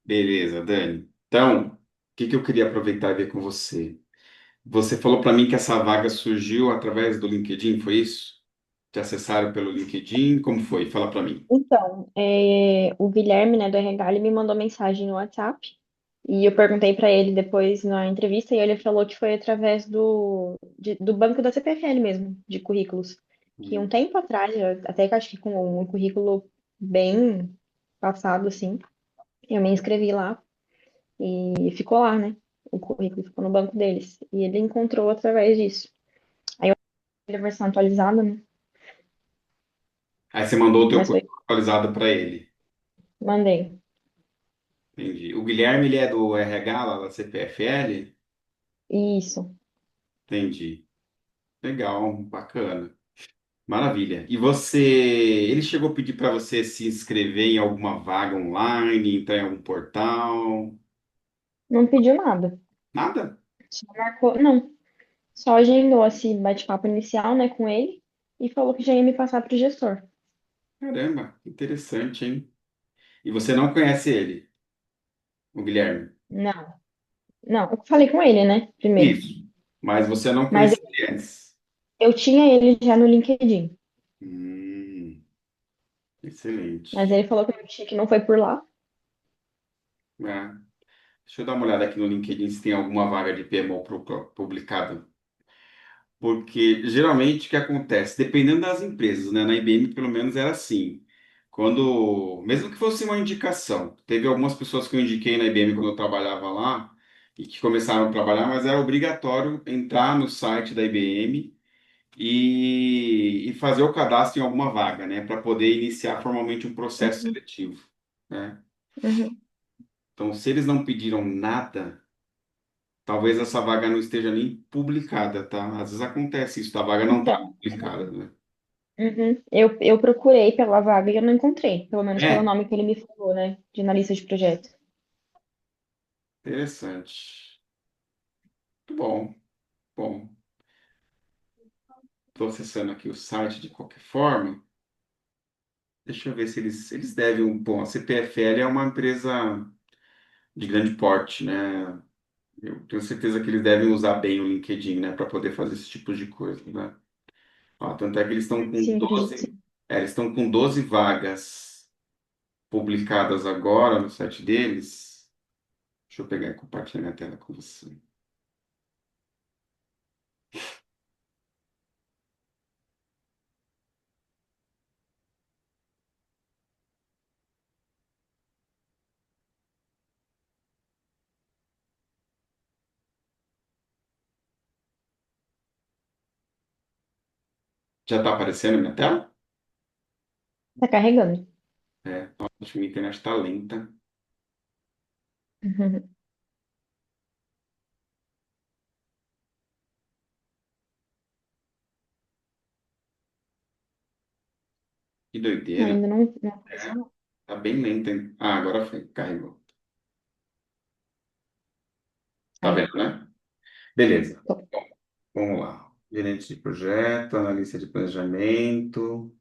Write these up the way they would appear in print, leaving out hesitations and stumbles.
Beleza, Dani. Então, o que que eu queria aproveitar e ver com você? Você falou para mim que essa vaga surgiu através do LinkedIn, foi isso? Te acessaram pelo LinkedIn? Como foi? Fala para mim. Então, o Guilherme, né, do RH, ele me mandou mensagem no WhatsApp e eu perguntei para ele depois na entrevista e ele falou que foi através do banco da CPFL mesmo, de currículos. Que um Hum. tempo atrás, até que acho que com um currículo bem passado, assim, eu me inscrevi lá e ficou lá, né? O currículo ficou no banco deles. E ele encontrou através disso. Aí eu mandei a versão atualizada, né? Aí você mandou o teu Mas foi, currículo atualizado para ele. mandei. Entendi. O Guilherme, ele é do RH lá da CPFL? Isso. Entendi. Legal, bacana. Maravilha. E você, ele chegou a pedir para você se inscrever em alguma vaga online, entrar em algum portal? Não pediu nada. Nada? Só marcou, não. Só agendou esse bate-papo inicial, né, com ele e falou que já ia me passar pro gestor. Caramba, interessante, hein? E você não conhece ele, o Guilherme? Não, não, eu falei com ele, né, primeiro. Isso. Mas você não Mas conhecia ele antes. eu tinha ele já no LinkedIn. Hum, Mas excelente. ele falou que não foi por lá. É. Deixa eu dar uma olhada aqui no LinkedIn se tem alguma vaga de PMO publicada. Porque geralmente o que acontece, dependendo das empresas, né? Na IBM pelo menos era assim. Quando, mesmo que fosse uma indicação, teve algumas pessoas que eu indiquei na IBM quando eu trabalhava lá e que começaram a trabalhar, mas era obrigatório entrar no site da IBM e fazer o cadastro em alguma vaga, né? Para poder iniciar formalmente um processo Uhum, seletivo, né? uhum. Então, se eles não pediram nada, talvez essa vaga não esteja nem publicada, tá? Às vezes acontece isso, a vaga não está Então, publicada, né? uhum. Eu procurei pela vaga e eu não encontrei, pelo menos pelo É, nome que ele me falou, né, de analista de projeto. interessante. Muito bom, bom. Estou acessando aqui o site de qualquer forma. Deixa eu ver se eles devem. Bom, a CPFL é uma empresa de grande porte, né? Eu tenho certeza que eles devem usar bem o LinkedIn, né, para poder fazer esse tipo de coisa, né? Ó, tanto é que eles estão com Sim, acredito que 12, sim. eles estão com 12 vagas publicadas agora no site deles. Deixa eu pegar e compartilhar minha tela com você. Já está aparecendo a minha tela? Tá carregando. É, nossa, acho que minha internet está lenta. Uhum. Que doideira. Ainda não É, apareceu, não. tá bem lenta, hein? Ah, agora foi, carregou. Tá Aí, vendo, né? Beleza. tô. Vamos lá. Gerente de projeto, analista de planejamento,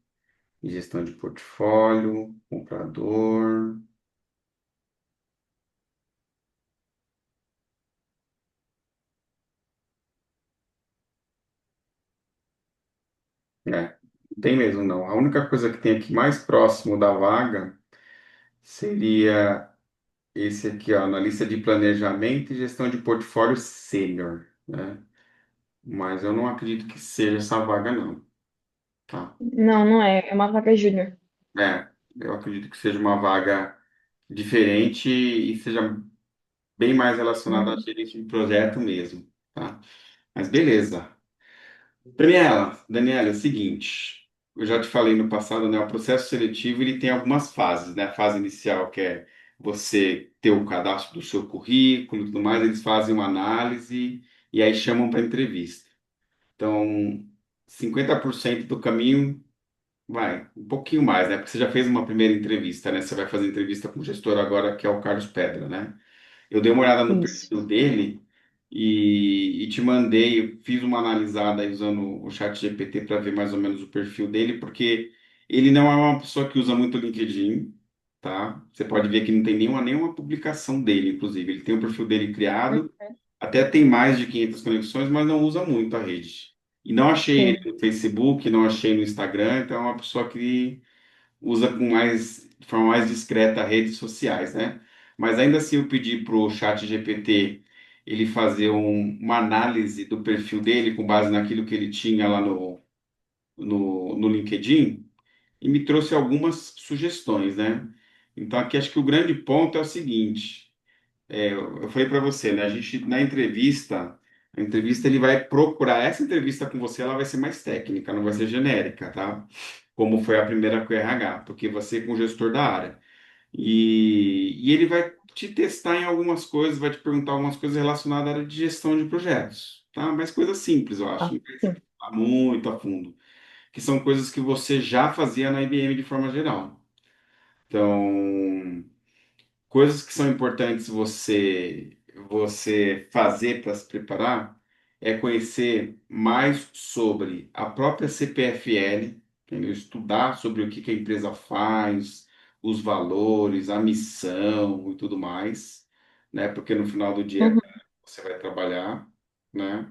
gestão de portfólio, comprador. É, não tem mesmo não. A única coisa que tem aqui mais próximo da vaga seria esse aqui, ó, analista de planejamento e gestão de portfólio sênior, né? Mas eu não acredito que seja essa vaga não, tá? Não, não é. É uma vaga júnior. É, eu acredito que seja uma vaga diferente e seja bem mais relacionada a Uhum. gerente de projeto mesmo, tá? Mas beleza. Daniela, é o seguinte, eu já te falei no passado, né? O processo seletivo ele tem algumas fases, né? A fase inicial que é você ter o cadastro do seu currículo e tudo mais, eles fazem uma análise e aí chamam para entrevista. Então, 50% do caminho vai, um pouquinho mais, né? Porque você já fez uma primeira entrevista, né? Você vai fazer entrevista com o gestor agora, que é o Carlos Pedra, né? Eu dei uma olhada no Isso. perfil dele e te mandei, eu fiz uma analisada aí usando o chat GPT para ver mais ou menos o perfil dele, porque ele não é uma pessoa que usa muito o LinkedIn, tá? Você pode ver que não tem nenhuma publicação dele, inclusive. Ele tem o perfil dele criado, até tem mais de 500 conexões, mas não usa muito a rede. E não achei ele Sim. no Facebook, não achei no Instagram, então é uma pessoa que usa de forma mais discreta redes sociais, né? Mas ainda assim eu pedi para o chat GPT ele fazer uma análise do perfil dele com base naquilo que ele tinha lá no LinkedIn e me trouxe algumas sugestões, né? Então aqui acho que o grande ponto é o seguinte, eu falei para você, né? A gente a entrevista ele vai procurar, essa entrevista com você ela vai ser mais técnica, não vai ser genérica, tá? Como foi a primeira com o RH, porque você é com o gestor da área. E ele vai te testar em algumas coisas, vai te perguntar algumas coisas relacionadas à área de gestão de projetos, tá? Mas coisas simples, eu acho, Ah, não precisa sim. falar muito a fundo, que são coisas que você já fazia na IBM de forma geral. Então, coisas que são importantes você fazer para se preparar é conhecer mais sobre a própria CPFL, entendeu? Estudar sobre o que que a empresa faz, os valores, a missão e tudo mais, né? Porque no final do dia Uhum, você vai trabalhar, né?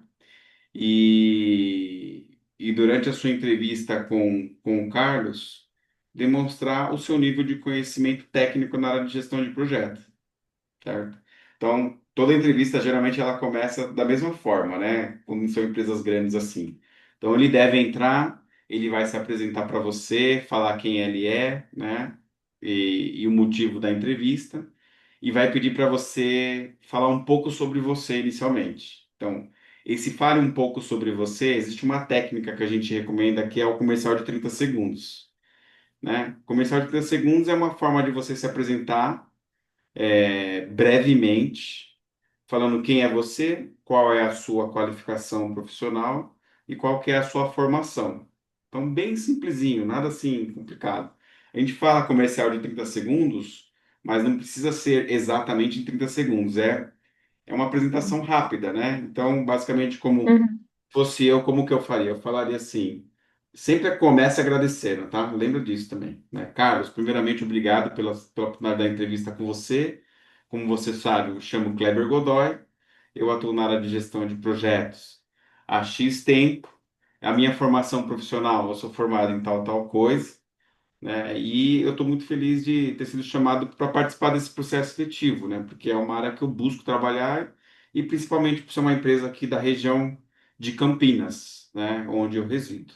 E durante a sua entrevista com o Carlos, demonstrar o seu nível de conhecimento técnico na área de gestão de projeto, certo? Então, toda entrevista geralmente ela começa da mesma forma, né? Quando são empresas grandes assim. Então, ele deve entrar, ele vai se apresentar para você, falar quem ele é, né? E o motivo da entrevista, e vai pedir para você falar um pouco sobre você inicialmente. Então, esse fale um pouco sobre você, existe uma técnica que a gente recomenda que é o comercial de 30 segundos, né? Comercial de 30 segundos é uma forma de você se apresentar brevemente, falando quem é você, qual é a sua qualificação profissional e qual que é a sua formação. Então, bem simplesinho, nada assim complicado. A gente fala comercial de 30 segundos, mas não precisa ser exatamente em 30 segundos. É uma apresentação rápida, né? Então, basicamente, como uhum, fosse eu, como que eu faria? Eu falaria assim, sempre comece agradecendo, tá? Lembra disso também, né? Carlos, primeiramente, obrigado pela oportunidade da entrevista com você. Como você sabe, eu chamo Kleber Godoy, eu atuo na área de gestão de projetos há X tempo. A minha formação profissional, eu sou formado em tal coisa, né? E eu estou muito feliz de ter sido chamado para participar desse processo seletivo, né? Porque é uma área que eu busco trabalhar e principalmente por ser uma empresa aqui da região de Campinas, né? Onde eu resido.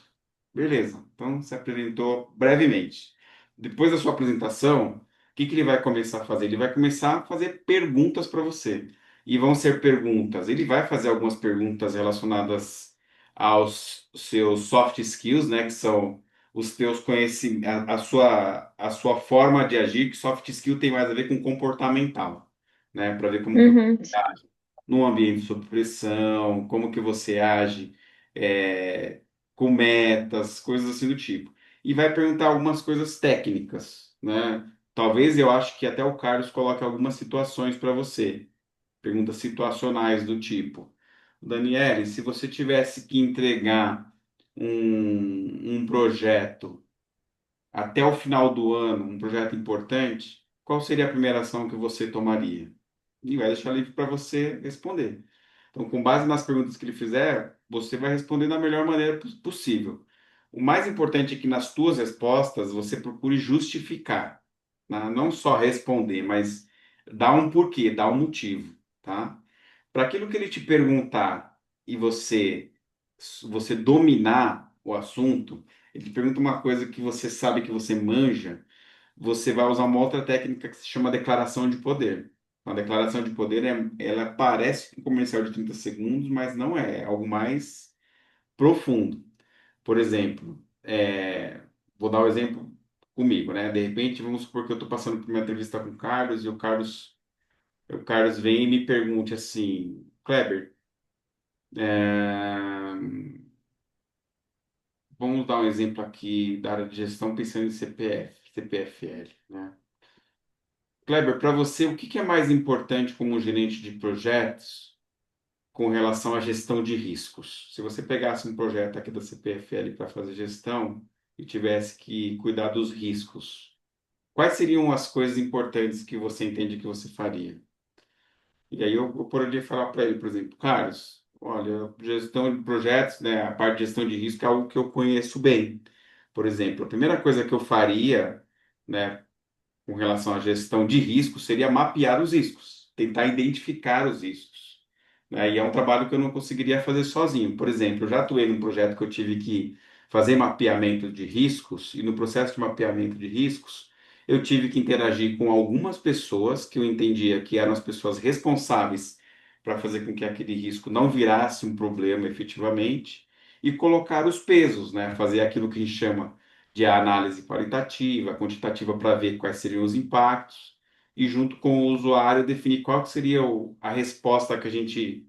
Beleza, então se apresentou brevemente. Depois da sua apresentação, o que que ele vai começar a fazer? Ele vai começar a fazer perguntas para você. E vão ser perguntas. Ele vai fazer algumas perguntas relacionadas aos seus soft skills, né? Que são os teus conhecimentos, a sua forma de agir, que soft skill tem mais a ver com comportamental, né? Para ver como que uhum, você age num ambiente sob pressão, como que você age é, com metas, coisas assim do tipo. E vai perguntar algumas coisas técnicas, né? Talvez eu acho que até o Carlos coloque algumas situações para você, perguntas situacionais do tipo, Daniele, se você tivesse que entregar um projeto até o final do ano, um projeto importante, qual seria a primeira ação que você tomaria? E vai deixar livre para você responder. Então, com base nas perguntas que ele fizer, você vai responder da melhor maneira possível. O mais importante é que nas tuas respostas você procure justificar, né? Não só responder, mas dar um porquê, dar um motivo, tá? Para aquilo que ele te perguntar e você dominar o assunto, ele te pergunta uma coisa que você sabe que você manja, você vai usar uma outra técnica que se chama declaração de poder. A declaração de poder ela parece um comercial de 30 segundos, mas não é, é algo mais profundo. Por exemplo, vou dar um exemplo comigo, né? De repente, vamos supor que eu estou passando por uma entrevista com o Carlos e o Carlos vem e me pergunte assim, Kleber, é, vamos dar um exemplo aqui da área de gestão pensando em CPFL, né? Kleber, para você, o que que é mais importante como gerente de projetos com relação à gestão de riscos? Se você pegasse um projeto aqui da CPFL para fazer gestão e tivesse que cuidar dos riscos, quais seriam as coisas importantes que você entende que você faria? E aí eu poderia falar para ele, por exemplo, Carlos, olha, gestão de projetos, né, a parte de gestão de risco é algo que eu conheço bem. Por exemplo, a primeira coisa que eu faria, né, com relação à gestão de risco seria mapear os riscos, tentar identificar os riscos, né? E é um trabalho que eu não conseguiria fazer sozinho. Por exemplo, eu já atuei num projeto que eu tive que fazer mapeamento de riscos, e no processo de mapeamento de riscos, eu tive que interagir com algumas pessoas que eu entendia que eram as pessoas responsáveis para fazer com que aquele risco não virasse um problema efetivamente, e colocar os pesos, né? Fazer aquilo que a gente chama de análise qualitativa, quantitativa para ver quais seriam os impactos e junto com o usuário definir qual que seria a resposta que a gente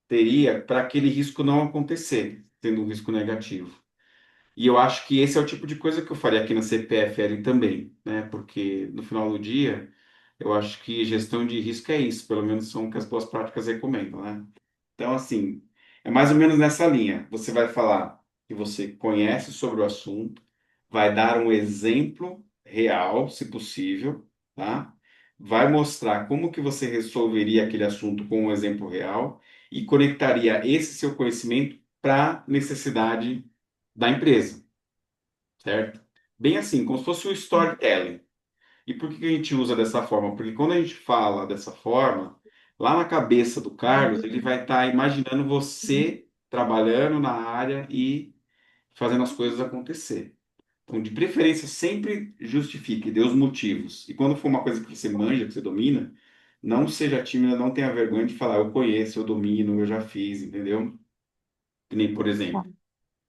teria para aquele risco não acontecer, tendo um risco negativo. E eu acho que esse é o tipo de coisa que eu faria aqui na CPFL também, né? Porque no final do dia, eu acho que gestão de risco é isso, pelo menos são o que as boas práticas recomendam, né? Então, assim, é mais ou menos nessa linha. Você vai falar que você conhece sobre o assunto, vai dar um exemplo real, se possível, tá? Vai mostrar como que você resolveria aquele assunto com um exemplo real e conectaria esse seu conhecimento para a necessidade da empresa, certo? Bem assim, como se fosse um storytelling. E por que que a gente usa dessa forma? Porque quando a gente fala dessa forma, lá na cabeça do Carlos, ele vai estar imaginando você trabalhando na área e fazendo as coisas acontecer. Então, de preferência, sempre justifique, dê os motivos. E quando for uma coisa que você manja, que você domina, não seja tímida, não tenha vergonha de falar, eu conheço, eu domino, eu já fiz, entendeu? Que nem, por Tá. exemplo,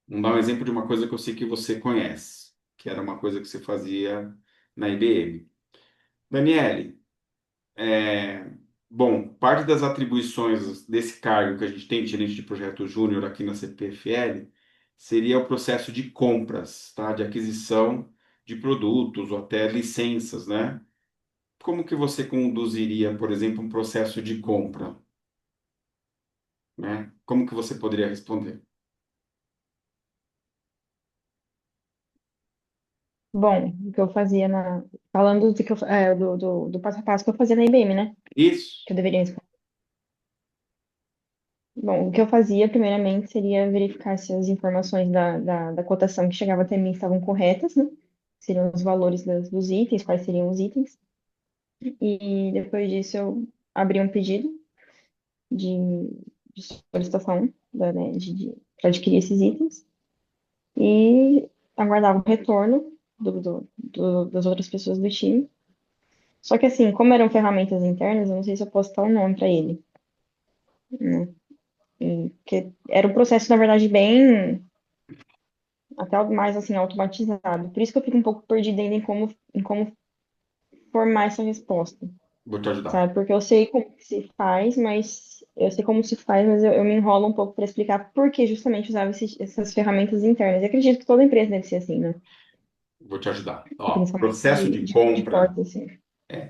vamos dar um exemplo de uma coisa que eu sei que você conhece, que era uma coisa que você fazia na IBM. Daniele, É, bom, parte das atribuições desse cargo que a gente tem de gerente de projeto júnior aqui na CPFL seria o processo de compras, tá? De aquisição de produtos ou até licenças, né? Como que você conduziria, por exemplo, um processo de compra, né? Como que você poderia responder? Bom, o que eu fazia falando do, que do passo a passo que eu fazia na IBM, né? Isso. Que eu deveria responder. Bom, o que eu fazia, primeiramente, seria verificar se as informações da cotação que chegava até mim estavam corretas, né? Seriam os valores dos itens, quais seriam os itens. E depois disso, eu abria um pedido de, de solicitação né, para adquirir esses itens e aguardava o retorno das outras pessoas do time. Só que assim, como eram ferramentas internas, eu não sei se eu posso dar um nome para ele, né? Porque era um processo, na verdade, bem, até algo mais assim, automatizado. Por isso que eu fico um pouco perdida ainda em como formar essa resposta, Vou te ajudar. sabe? Porque eu sei como que se faz, mas eu sei como se faz, mas eu me enrolo um pouco para explicar por que justamente usava essas ferramentas internas. Eu acredito que toda empresa deve ser assim, né? Vou te ajudar. Ó, Principalmente processo de de compra. portas, assim.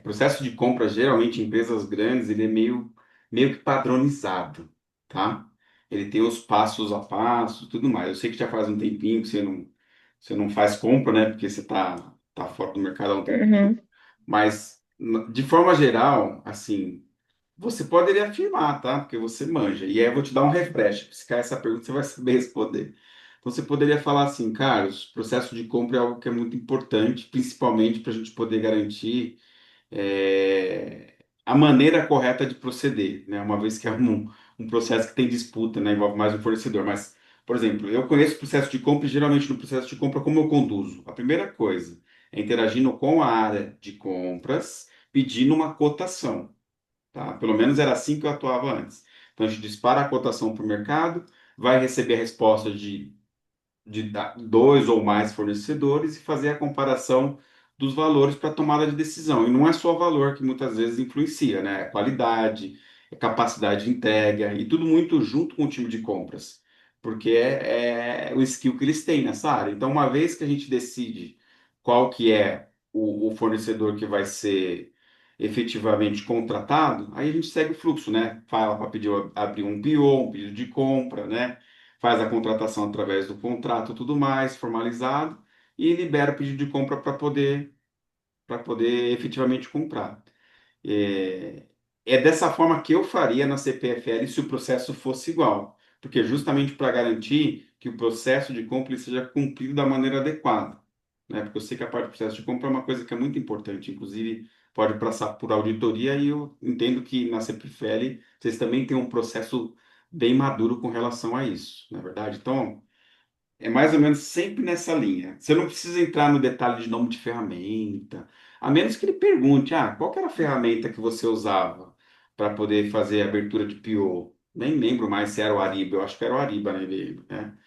Processo de compra, geralmente, em empresas grandes, ele é meio que padronizado, tá? Ele tem os passos a passo, tudo mais. Eu sei que já faz um tempinho que você não faz compra, né? Porque você tá fora do mercado há um tempinho. Uhum. Mas, de forma geral, assim, você poderia afirmar, tá? Porque você manja. E aí eu vou te dar um refresh. Se cair essa pergunta, você vai saber responder. Então, você poderia falar assim, Carlos, processo de compra é algo que é muito importante, principalmente para a gente poder garantir é, a maneira correta de proceder, né? Uma vez que é um processo que tem disputa, né? Envolve mais um fornecedor. Mas, por exemplo, eu conheço o processo de compra e geralmente no processo de compra, como eu conduzo? A primeira coisa é interagindo com a área de compras, pedindo uma cotação, tá? Pelo menos era assim que eu atuava antes. Então, a gente dispara a cotação para o mercado, vai receber a resposta de dois ou mais fornecedores e fazer a comparação dos valores para tomada de decisão. E não é só o valor que muitas vezes influencia, né? É qualidade, é capacidade de entrega e tudo muito junto com o time de compras, porque é o skill que eles têm nessa área. Então, uma vez que a gente decide qual que é o fornecedor que vai ser efetivamente contratado, aí a gente segue o fluxo, né? Fala para pedir abrir um PO, um pedido de compra, né? Faz a contratação através do contrato, tudo mais, formalizado, e libera o pedido de compra para poder para poder efetivamente comprar. É, é dessa forma que eu faria na CPFL se o processo fosse igual, porque justamente para garantir que o processo de compra ele seja cumprido da maneira adequada, né? Porque eu sei que a parte do processo de compra é uma coisa que é muito importante, inclusive pode passar por auditoria e eu entendo que na CPFL vocês também têm um processo bem maduro com relação a isso, na verdade. Então, é mais ou menos sempre nessa linha. Você não precisa entrar no detalhe de nome de ferramenta, a menos que ele pergunte, qual que era a ferramenta que você usava para poder fazer a abertura de PO? Nem lembro mais se era o Ariba, eu acho que era o Ariba, né?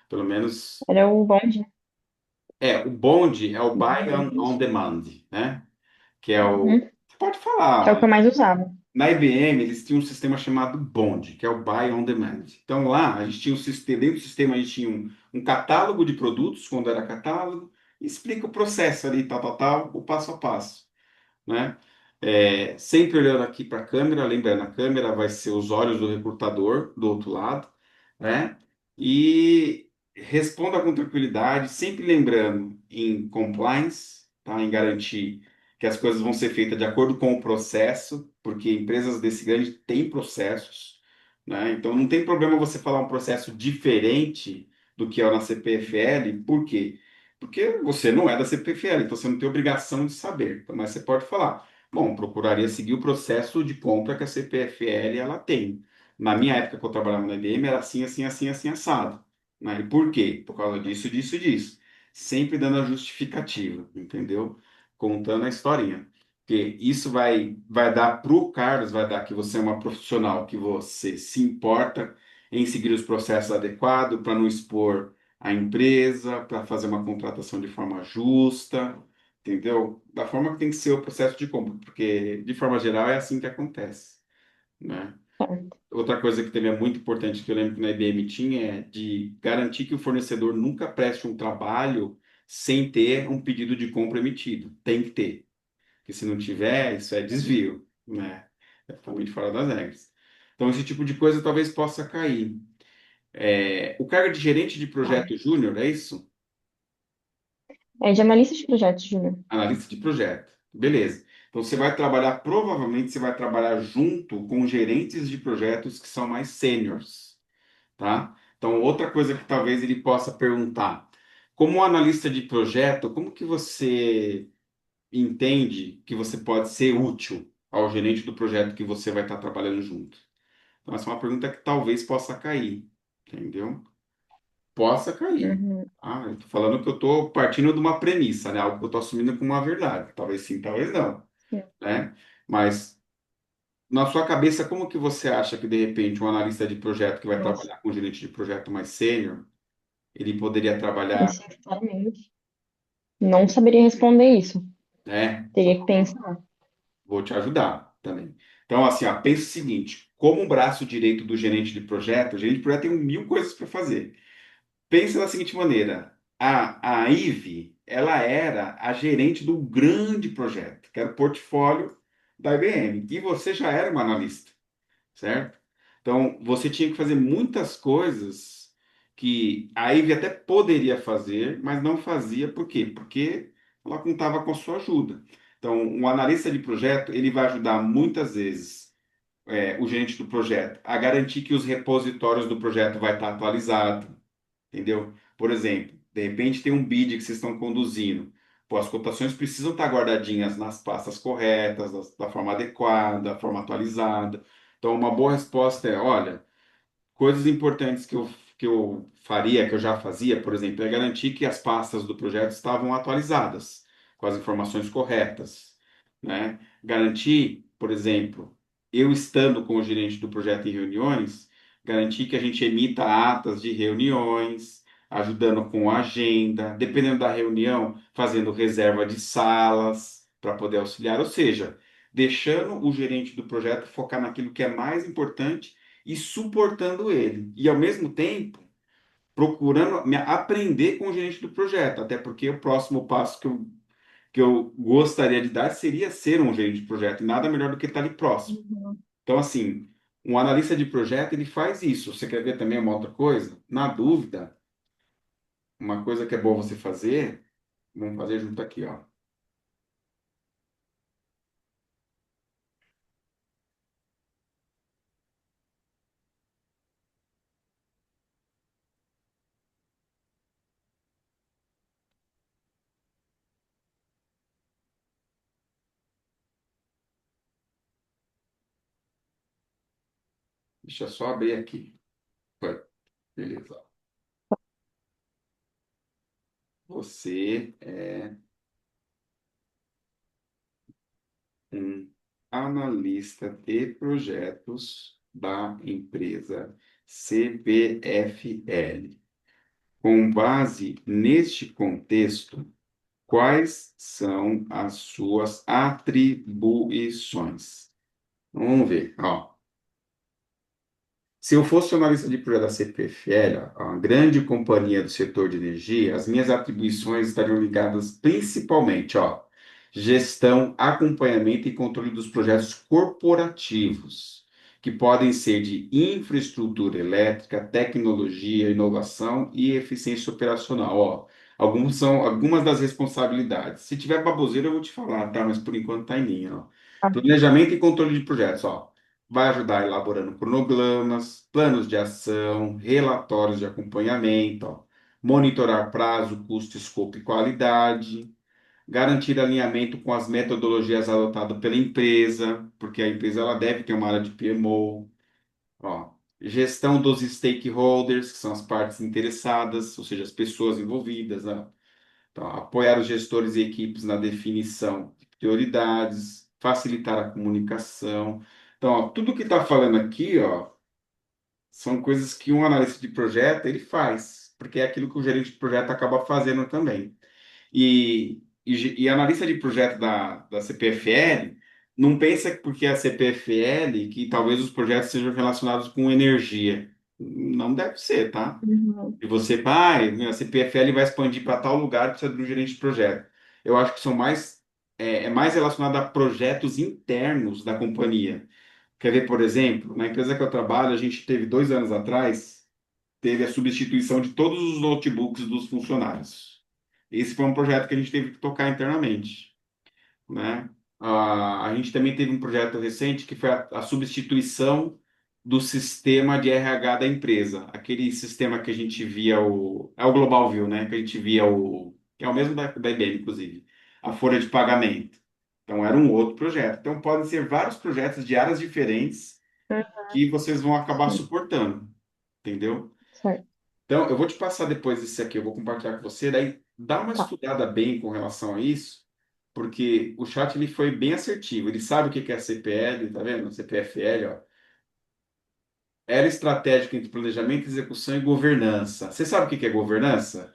Pelo menos, Era o bonde, né? o Bond é o Buy on Bonde. Demand, né? Que é o... Uhum. Você pode Que é o falar, que eu mais usava. na IBM, eles tinham um sistema chamado Bond, que é o Buy on Demand. Então, lá, a gente tinha um sistema, dentro do sistema, a gente tinha um catálogo de produtos, quando era catálogo, e explica o processo ali, tal, tal, tal, o passo a passo, né? Sempre olhando aqui para a câmera, lembrando, a câmera vai ser os olhos do recrutador do outro lado, né? E responda com tranquilidade, sempre lembrando em compliance, tá? Em garantir que as coisas vão ser feitas de acordo com o processo, porque empresas desse grande têm processos, né? Então não tem problema você falar um processo diferente do que é o na CPFL, por quê? Porque você não é da CPFL, então você não tem obrigação de saber. Então, mas você pode falar, bom, procuraria seguir o processo de compra que a CPFL ela tem. Na minha época que eu trabalhava na IBM, era assim, assim, assim, assim, assado. Né? E por quê? Por causa disso, disso, disso. Sempre dando a justificativa, entendeu? Contando a historinha. Porque isso vai dar para o Carlos, vai dar que você é uma profissional, que você se importa em seguir os processos adequados para não expor a empresa, para fazer uma contratação de forma justa, entendeu? Da forma que tem que ser o processo de compra, porque de forma geral é assim que acontece, né? Certo. Outra coisa que também é muito importante que eu lembro que na IBM tinha é de garantir que o fornecedor nunca preste um trabalho sem ter um pedido de compra emitido. Tem que ter, porque se não tiver, isso é desvio, né? É totalmente fora das regras. Então, esse tipo de coisa talvez possa cair. O cargo de gerente de Tá. projeto júnior, é isso? É de analista de projetos, Júnior. Analista de projeto. Beleza. Então você vai trabalhar, provavelmente você vai trabalhar junto com gerentes de projetos que são mais sêniores, tá? Então outra coisa que talvez ele possa perguntar, como analista de projeto, como que você entende que você pode ser útil ao gerente do projeto que você vai estar trabalhando junto? Então essa é uma pergunta que talvez possa cair, entendeu? Possa cair. Uhum. Eu tô falando que eu tô partindo de uma premissa, né? Algo que eu tô assumindo como uma verdade. Talvez sim, talvez não, Sim. né? Mas na sua cabeça, como que você acha que de repente um analista de projeto que vai Nossa, trabalhar com um gerente de projeto mais sênior, ele poderia trabalhar, sinceramente, não saberia responder isso. né? Teria que pensar. Vou te ajudar também. Então, assim, pensa o seguinte: como o braço direito do gerente de projeto, o gerente de projeto tem mil coisas para fazer. Pensa da seguinte maneira: a Ive, ela era a gerente do grande projeto, que era o portfólio da IBM, e você já era uma analista, certo? Então, você tinha que fazer muitas coisas que a Ive até poderia fazer, mas não fazia, por quê? Porque ela contava com a sua ajuda. Então, um analista de projeto, ele vai ajudar muitas vezes o gerente do projeto a garantir que os repositórios do projeto vai estar atualizados, entendeu? Por exemplo, de repente tem um bid que vocês estão conduzindo. Pô, as cotações precisam estar guardadinhas nas pastas corretas, da forma adequada, da forma atualizada. Então, uma boa resposta é, olha, coisas importantes que eu faria, que eu já fazia, por exemplo, é garantir que as pastas do projeto estavam atualizadas, com as informações corretas, né? Garantir, por exemplo, eu estando com o gerente do projeto em reuniões, garantir que a gente emita atas de reuniões, ajudando com a agenda, dependendo da reunião, fazendo reserva de salas para poder auxiliar, ou seja, deixando o gerente do projeto focar naquilo que é mais importante e suportando ele. E, ao mesmo tempo, procurando aprender com o gerente do projeto, até porque o próximo passo que eu gostaria de dar seria ser um gerente de projeto, e nada melhor do que estar ali próximo. Uhum. Então, assim, um analista de projeto, ele faz isso. Você quer ver também uma outra coisa? Na dúvida, uma coisa que é boa você fazer, vamos fazer junto aqui, ó. Deixa eu só abrir aqui. Foi. Beleza. Você é um analista de projetos da empresa CPFL. Com base neste contexto, quais são as suas atribuições? Vamos ver, ó. Se eu fosse analista de projeto da CPFL, ó, uma grande companhia do setor de energia, as minhas atribuições estariam ligadas principalmente, ó, gestão, acompanhamento e controle dos projetos corporativos, que podem ser de infraestrutura elétrica, tecnologia, inovação e eficiência operacional. Ó, alguns são algumas das responsabilidades. Se tiver baboseira, eu vou te falar, tá? Mas por enquanto tá em linha, ó. Tá. Planejamento e controle de projetos, ó. Vai ajudar elaborando cronogramas, planos de ação, relatórios de acompanhamento, ó, monitorar prazo, custo, escopo e qualidade, garantir alinhamento com as metodologias adotadas pela empresa, porque a empresa ela deve ter uma área de PMO, ó, gestão dos stakeholders, que são as partes interessadas, ou seja, as pessoas envolvidas, né? Então, apoiar os gestores e equipes na definição de prioridades, facilitar a comunicação. Então, ó, tudo que está falando aqui, ó, são coisas que um analista de projeto ele faz, porque é aquilo que o gerente de projeto acaba fazendo também. E analista de projeto da CPFL não pensa que porque é a CPFL que talvez os projetos sejam relacionados com energia. Não deve ser, tá? Uhum. E você, pai, a CPFL vai expandir para tal lugar, precisa de um gerente de projeto. Eu acho que são mais, é mais relacionado a projetos internos da companhia. Quer ver, por exemplo, na empresa que eu trabalho, a gente teve 2 anos atrás, teve a substituição de todos os notebooks dos funcionários. Esse foi um projeto que a gente teve que tocar internamente, né? A gente também teve um projeto recente que foi a substituição do sistema de RH da empresa, aquele sistema que a gente via é o Global View, né? Que a gente via que é o mesmo da IBM, inclusive, a folha de pagamento. Então era um outro projeto. Então podem ser vários projetos de áreas diferentes que vocês vão acabar Sim, suportando, entendeu? certo. Então eu vou te passar depois desse aqui, eu vou compartilhar com você, daí dá uma Tá. estudada bem com relação a isso porque o chat ele foi bem assertivo. Ele sabe o que que é a CPL, tá vendo? CPFL, ó. Era estratégica entre planejamento, execução e governança. Você sabe o que que é governança?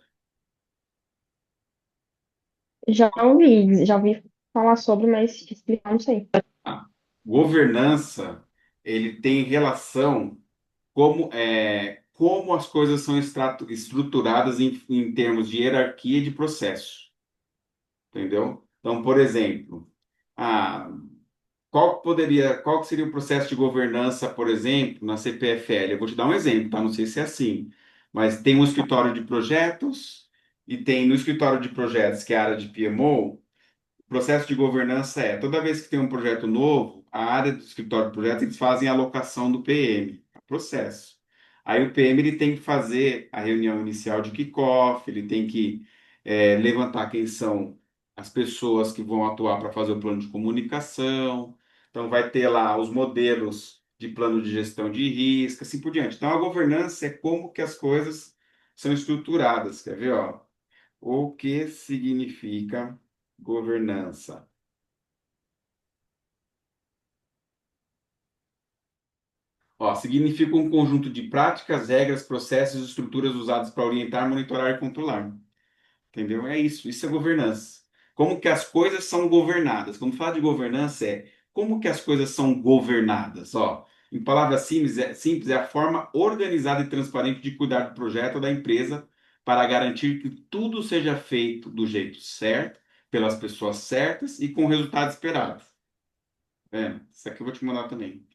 Já ouvi falar sobre, mas te explicar, não sei. Ah, governança, ele tem relação como as coisas são estruturadas em termos de hierarquia e de processo, entendeu? Então, por exemplo, ah, qual que seria o processo de governança, por exemplo, na CPFL? Eu vou te dar um exemplo, tá? Não sei se é assim, mas tem um escritório de projetos e tem no escritório de projetos, que é a área de PMO, o processo de governança é, toda vez que tem um projeto novo, a área do escritório de projetos, eles fazem a alocação do PM, processo. Aí o PM ele tem que fazer a reunião inicial de kickoff, ele tem que levantar quem são as pessoas que vão atuar para fazer o plano de comunicação. Então vai ter lá os modelos de plano de gestão de risco, assim por diante. Então a governança é como que as coisas são estruturadas, quer ver, ó? O que significa governança? Ó, significa um conjunto de práticas, regras, processos e estruturas usados para orientar, monitorar e controlar. Entendeu? É isso. Isso é governança. Como que as coisas são governadas? Quando fala de governança, é como que as coisas são governadas? Ó, em palavras simples, é a forma organizada e transparente de cuidar do projeto ou da empresa para garantir que tudo seja feito do jeito certo, pelas pessoas certas e com o resultado esperado. É, isso aqui eu vou te mandar também.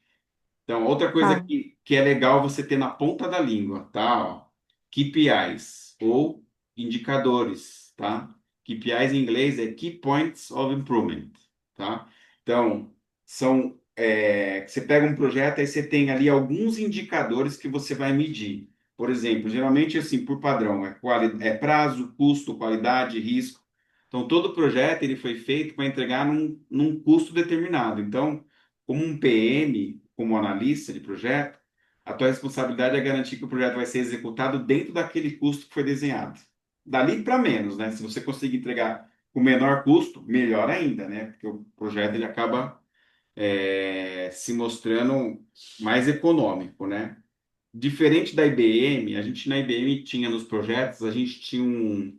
Então, outra coisa Tá. que é legal você ter na ponta da língua, tá? Ó, KPIs, ou indicadores, tá? KPIs em inglês é Key Points of Improvement, tá? Então, você pega um projeto, aí você tem ali alguns indicadores que você vai medir. Por exemplo, geralmente, assim, por padrão, é prazo, custo, qualidade, risco. Então, todo projeto ele foi feito para entregar num custo determinado. Então, como um PM, como analista de projeto, A tua responsabilidade é garantir que o projeto vai ser executado dentro daquele custo que foi desenhado. Dali para menos, né? Se você conseguir entregar com menor custo, melhor ainda, né? Porque o projeto ele acaba se mostrando mais econômico, né? Diferente da IBM, a gente na IBM tinha nos projetos, a gente tinha um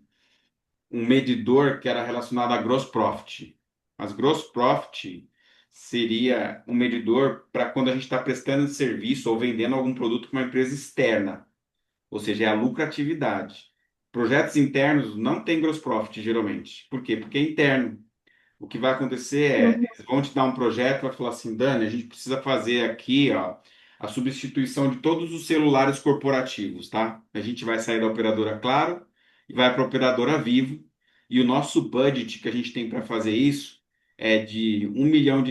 medidor que era relacionado a gross profit. Mas gross profit seria um medidor para quando a gente está prestando serviço ou vendendo algum produto para uma empresa externa, ou seja, é a lucratividade. Projetos internos não têm gross profit, geralmente. Por quê? Porque é interno. O que vai acontecer é, Uhum. eles vão te dar um projeto, vai falar assim, Dani, a gente precisa fazer aqui, ó, a substituição de todos os celulares corporativos, tá? A gente vai sair da operadora Claro e vai para a operadora Vivo, e o nosso budget que a gente tem para fazer isso é de R$ 1 milhão.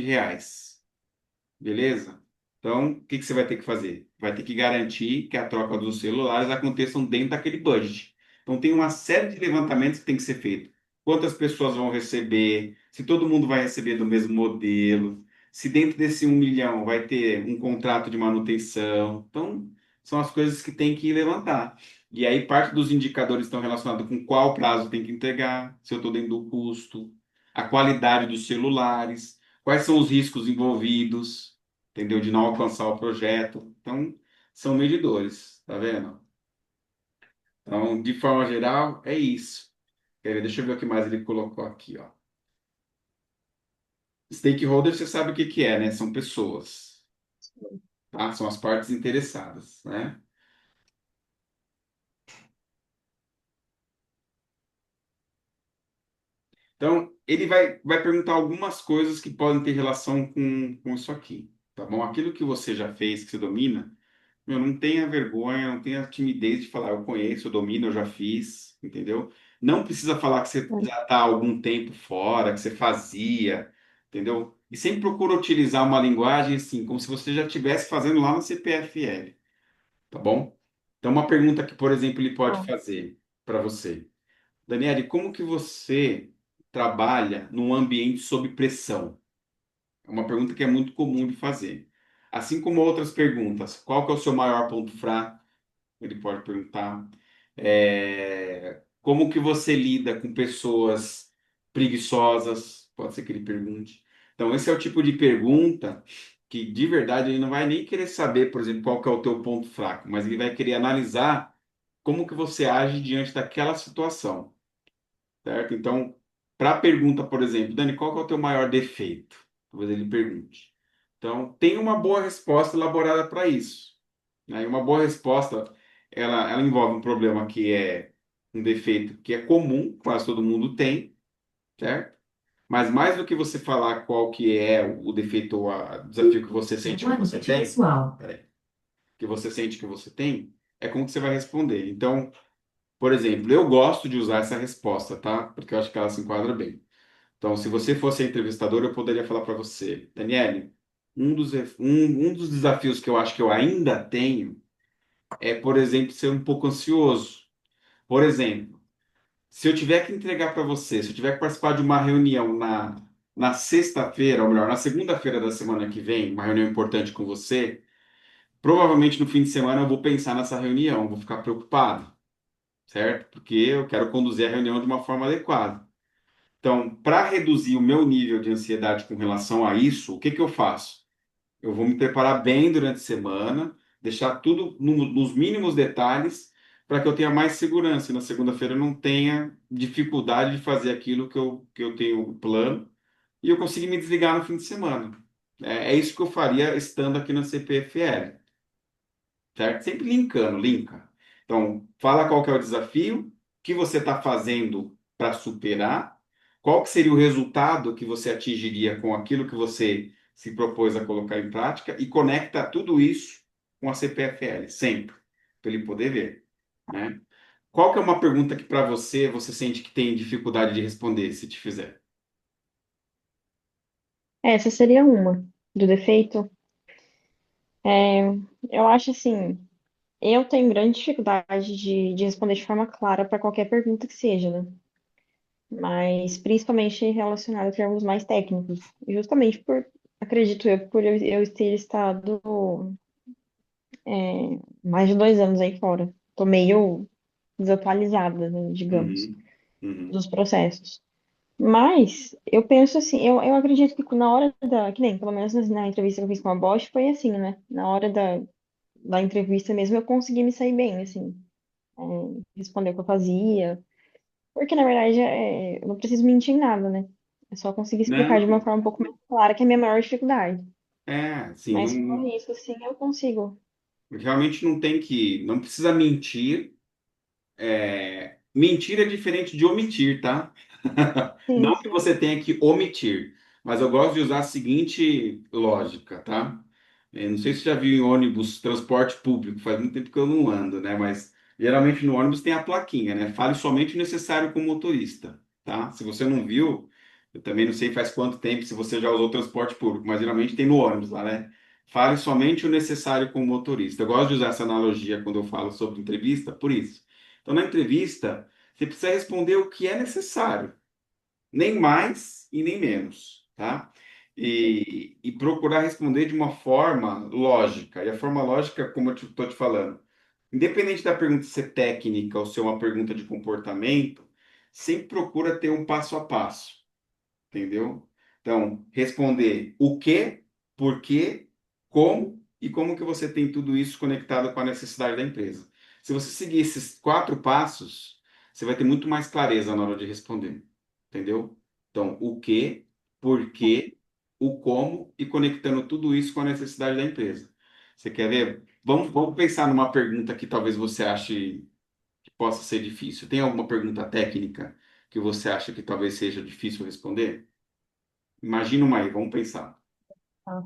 Beleza? Então, o que que você vai ter que fazer? Vai ter que garantir que a troca dos celulares aconteçam dentro daquele budget. Então, tem uma série de levantamentos que tem que ser feito. Quantas pessoas vão receber? Se todo mundo vai receber do mesmo modelo? Se dentro desse 1 milhão vai ter um contrato de manutenção? Então, são as coisas que tem que levantar. E aí, parte dos indicadores estão relacionados com qual prazo tem que entregar, se eu estou dentro do custo, a qualidade dos celulares. Quais são os riscos envolvidos, entendeu? De não alcançar o projeto. Então, são medidores, tá vendo? Então, de forma geral, é isso. Quer ver? Deixa eu ver o que mais ele colocou aqui, ó. Stakeholder, você sabe o que que é, né? São pessoas, tá? São as partes interessadas, né? Então, ele vai perguntar algumas coisas que podem ter relação com isso aqui, tá bom? Aquilo que você já fez, que você domina, meu, não tenha vergonha, não tenha timidez de falar, eu conheço, eu domino, eu já fiz, entendeu? Não precisa falar que você já está há algum tempo fora, que você fazia, entendeu? E sempre procura utilizar uma linguagem assim, como se você já estivesse fazendo lá no CPFL, tá bom? Então, uma pergunta que, por exemplo, ele pode Tá. fazer para você. Daniele, como que você trabalha num ambiente sob pressão? É uma pergunta que é muito comum de fazer. Assim como outras perguntas, qual que é o seu maior ponto fraco? Ele pode perguntar. Como que você lida com pessoas preguiçosas? Pode ser que ele pergunte. Então, esse é o tipo de pergunta que, de verdade, ele não vai nem querer saber, por exemplo, qual que é o teu ponto fraco, mas ele vai querer analisar como que você age diante daquela situação, certo? Então, para a pergunta, por exemplo, Dani, qual que é o teu maior defeito? Talvez ele pergunte. Então, tem uma boa resposta elaborada para isso, né? E uma boa resposta, ela envolve um problema que é um defeito que é comum, quase todo mundo tem, certo? Mas mais do que você falar qual que é o defeito ou o desafio que você sente que você tem, peraí, que você sente que você tem, é como que você vai responder. Então, por exemplo, eu gosto de usar essa resposta, tá? Porque eu acho que ela se enquadra bem. Então, se você fosse a entrevistadora, eu poderia falar para você, Daniele, um dos desafios que eu acho que eu ainda tenho é, por exemplo, ser um pouco ansioso. Por exemplo, se eu tiver que entregar para você, se eu tiver que participar de uma reunião na sexta-feira, ou melhor, na segunda-feira da semana que vem, uma reunião importante com você, provavelmente no fim de semana eu vou pensar nessa reunião, vou ficar preocupado, certo? Porque eu quero conduzir a reunião de uma forma adequada. Então, para reduzir o meu nível de ansiedade com relação a isso, o que que eu faço? Eu vou me preparar bem durante a semana, deixar tudo nos mínimos detalhes, para que eu tenha mais segurança e na segunda-feira eu não tenha dificuldade de fazer aquilo que eu tenho plano e eu consiga me desligar no fim de semana. É isso que eu faria estando aqui na CPFL, certo? Sempre linkando, linka. Então, fala qual que é o desafio, o que você está fazendo para superar, qual que seria o resultado que você atingiria com aquilo que você se propôs a colocar em prática e conecta tudo isso com a CPFL, sempre, para ele poder ver, né? Qual que é uma pergunta que para você sente que tem dificuldade de responder, se te fizer? Essa seria uma do defeito. É, eu acho assim, eu tenho grande dificuldade de responder de forma clara para qualquer pergunta que seja, né? Mas principalmente relacionado a termos mais técnicos. Justamente por, acredito eu, por eu ter estado mais de 2 anos aí fora. Tô meio desatualizada, né, digamos, Uhum, uhum, dos processos. Mas eu penso assim, eu acredito que na hora que nem, pelo menos na entrevista que eu fiz com a Bosch, foi assim, né? Na hora da entrevista mesmo, eu consegui me sair bem, assim, responder o que eu fazia. Porque, na verdade, eu não preciso mentir em nada, né? É só conseguir explicar de uma não, forma um pouco mais clara, que é a minha maior dificuldade. assim, Mas não, fora isso, assim, eu consigo. realmente não precisa mentir. Mentir é diferente de omitir, tá? Sim, Não que sim. você tenha que omitir, mas eu gosto de usar a seguinte lógica, tá? Não sei se você já viu em ônibus, transporte público, faz muito tempo que eu não ando, né? Mas geralmente no ônibus tem a plaquinha, né? Fale somente o necessário com o motorista, tá? Se você não viu, eu também não sei faz quanto tempo, se você já usou transporte público, mas geralmente tem no ônibus lá, né? Fale somente o necessário com o motorista. Eu gosto de usar essa analogia quando eu falo sobre entrevista, por isso. Então, na entrevista, você precisa responder o que é necessário, nem mais e nem menos, tá? E procurar responder de uma forma lógica. E a forma lógica, como eu estou te falando, independente da pergunta ser técnica ou ser uma pergunta de comportamento, sempre procura ter um passo a passo. Entendeu? Então, responder o que, por quê, como e como que você tem tudo isso conectado com a necessidade da empresa. Se você seguir esses 4 passos, você vai ter muito mais clareza na hora de responder. Entendeu? Então, o que, por quê, o como e conectando tudo isso com a necessidade da empresa. Você quer ver? Vamos pensar numa pergunta que talvez você ache que possa ser difícil. Tem alguma pergunta técnica que você acha que talvez seja difícil responder? Imagina uma aí, vamos pensar. Tá.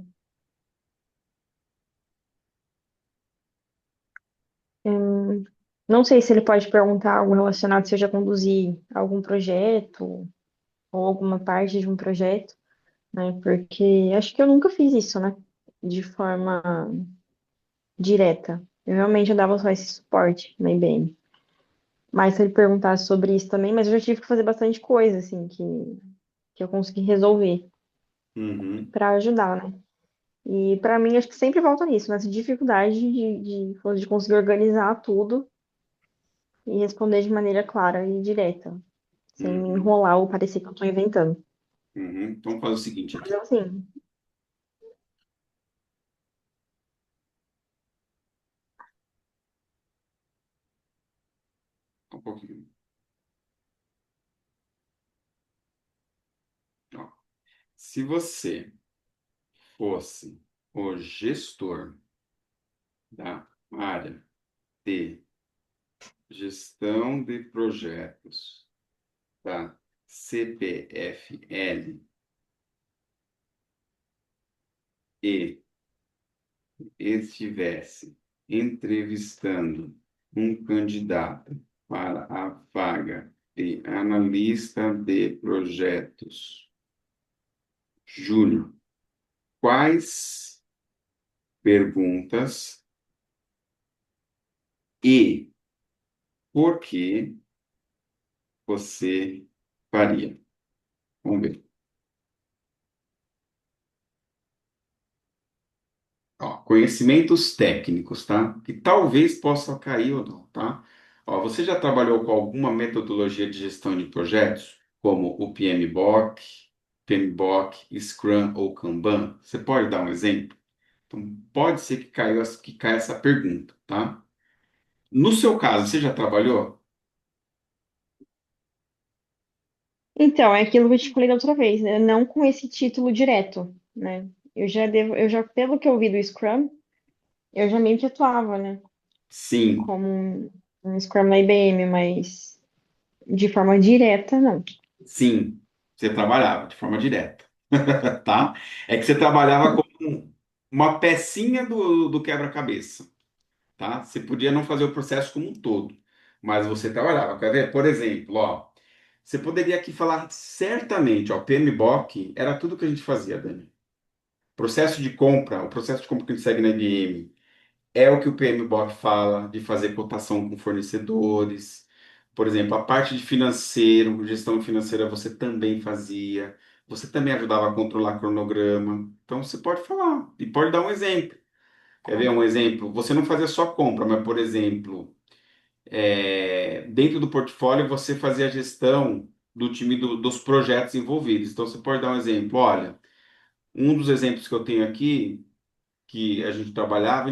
Hum, não sei se ele pode perguntar algo relacionado se eu já conduzi algum projeto ou alguma parte de um projeto, né? Porque acho que eu nunca fiz isso, né? De forma direta. Eu realmente dava só esse suporte na IBM. Mas se ele perguntasse sobre isso também, mas eu já tive que fazer bastante coisa, assim, que eu consegui resolver Uhum, para ajudar, né? E para mim, acho que sempre volta nisso, nessa dificuldade de conseguir organizar tudo e responder de maneira clara e direta, sem me uhum, enrolar ou parecer que eu estou inventando. uhum. Então, faz o seguinte Mas aqui. assim, Um pouquinho. Ó, se você fosse o gestor da área de gestão de projetos da CPFL e estivesse entrevistando um candidato para a vaga de analista de projetos júnior, quais perguntas e por que você faria? Vamos ver. Ó, conhecimentos técnicos, tá? Que talvez possa cair ou não, tá? Ó, você já trabalhou com alguma metodologia de gestão de projetos, como o PMBOK, Scrum ou Kanban? Você pode dar um exemplo? Então, pode ser que caia essa pergunta, tá? No seu caso, você já trabalhou? então, é aquilo que eu te falei da outra vez, né? Não com esse título direto, né? Pelo que eu vi do Scrum, eu já meio que atuava, né? Sim, Como um Scrum na IBM, mas de forma direta, não. sim, você trabalhava de forma direta, tá? É que você trabalhava como uma pecinha do quebra-cabeça. Tá? Você podia não fazer o processo como um todo, mas você trabalhava. Quer ver? Por exemplo, ó, você poderia aqui falar certamente, ó, PMBOK era tudo que a gente fazia, Dani. Processo de compra, o processo de compra que a gente segue na IBM é o que o PMBOK fala de fazer cotação com fornecedores. Por exemplo, a parte de financeiro, gestão financeira, você também fazia. Você também ajudava a controlar cronograma. Então, você pode falar e pode dar um exemplo. Quer ver um exemplo? Você não fazia só compra, mas, por exemplo, dentro do portfólio você fazia a gestão do time dos projetos envolvidos. Então, você pode dar um exemplo. Olha, um dos exemplos que eu tenho aqui, que a gente trabalhava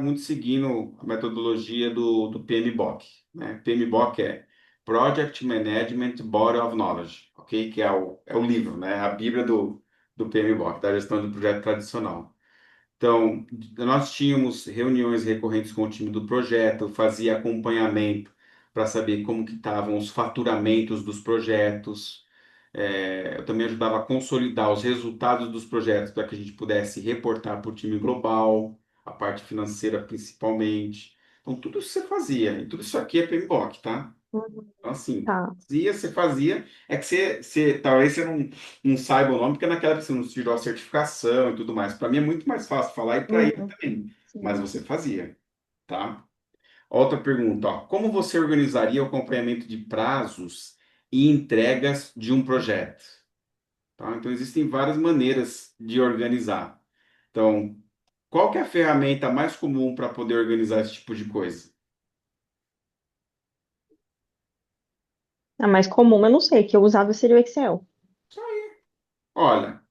muito seguindo a metodologia do PMBOK, né? PMBOK é Project Management Body of Knowledge, ok? Que é o livro, né? A Bíblia do PMBOK, da gestão de projeto tradicional. Então, nós tínhamos reuniões recorrentes com o time do projeto, fazia acompanhamento para saber como que estavam os faturamentos dos projetos. Eu também ajudava a consolidar os resultados dos projetos para que a gente pudesse reportar para o time global, a parte financeira principalmente. Então, tudo isso você fazia. E tudo isso aqui é PMBOK, tá? Uhum. Então, assim, Tá. você fazia. É que talvez você não saiba o nome, porque naquela época você não tirou a certificação e tudo mais. Para mim é muito mais fácil falar e para ele Uhum. também. Sim. Mas você fazia, tá? Outra pergunta, ó. Como você organizaria o acompanhamento de prazos e entregas de um projeto? Tá? Então, existem várias maneiras de organizar. Então, qual que é a ferramenta mais comum para poder organizar esse tipo de coisa? A mais comum, eu não sei, que eu usava seria o Excel. Olha,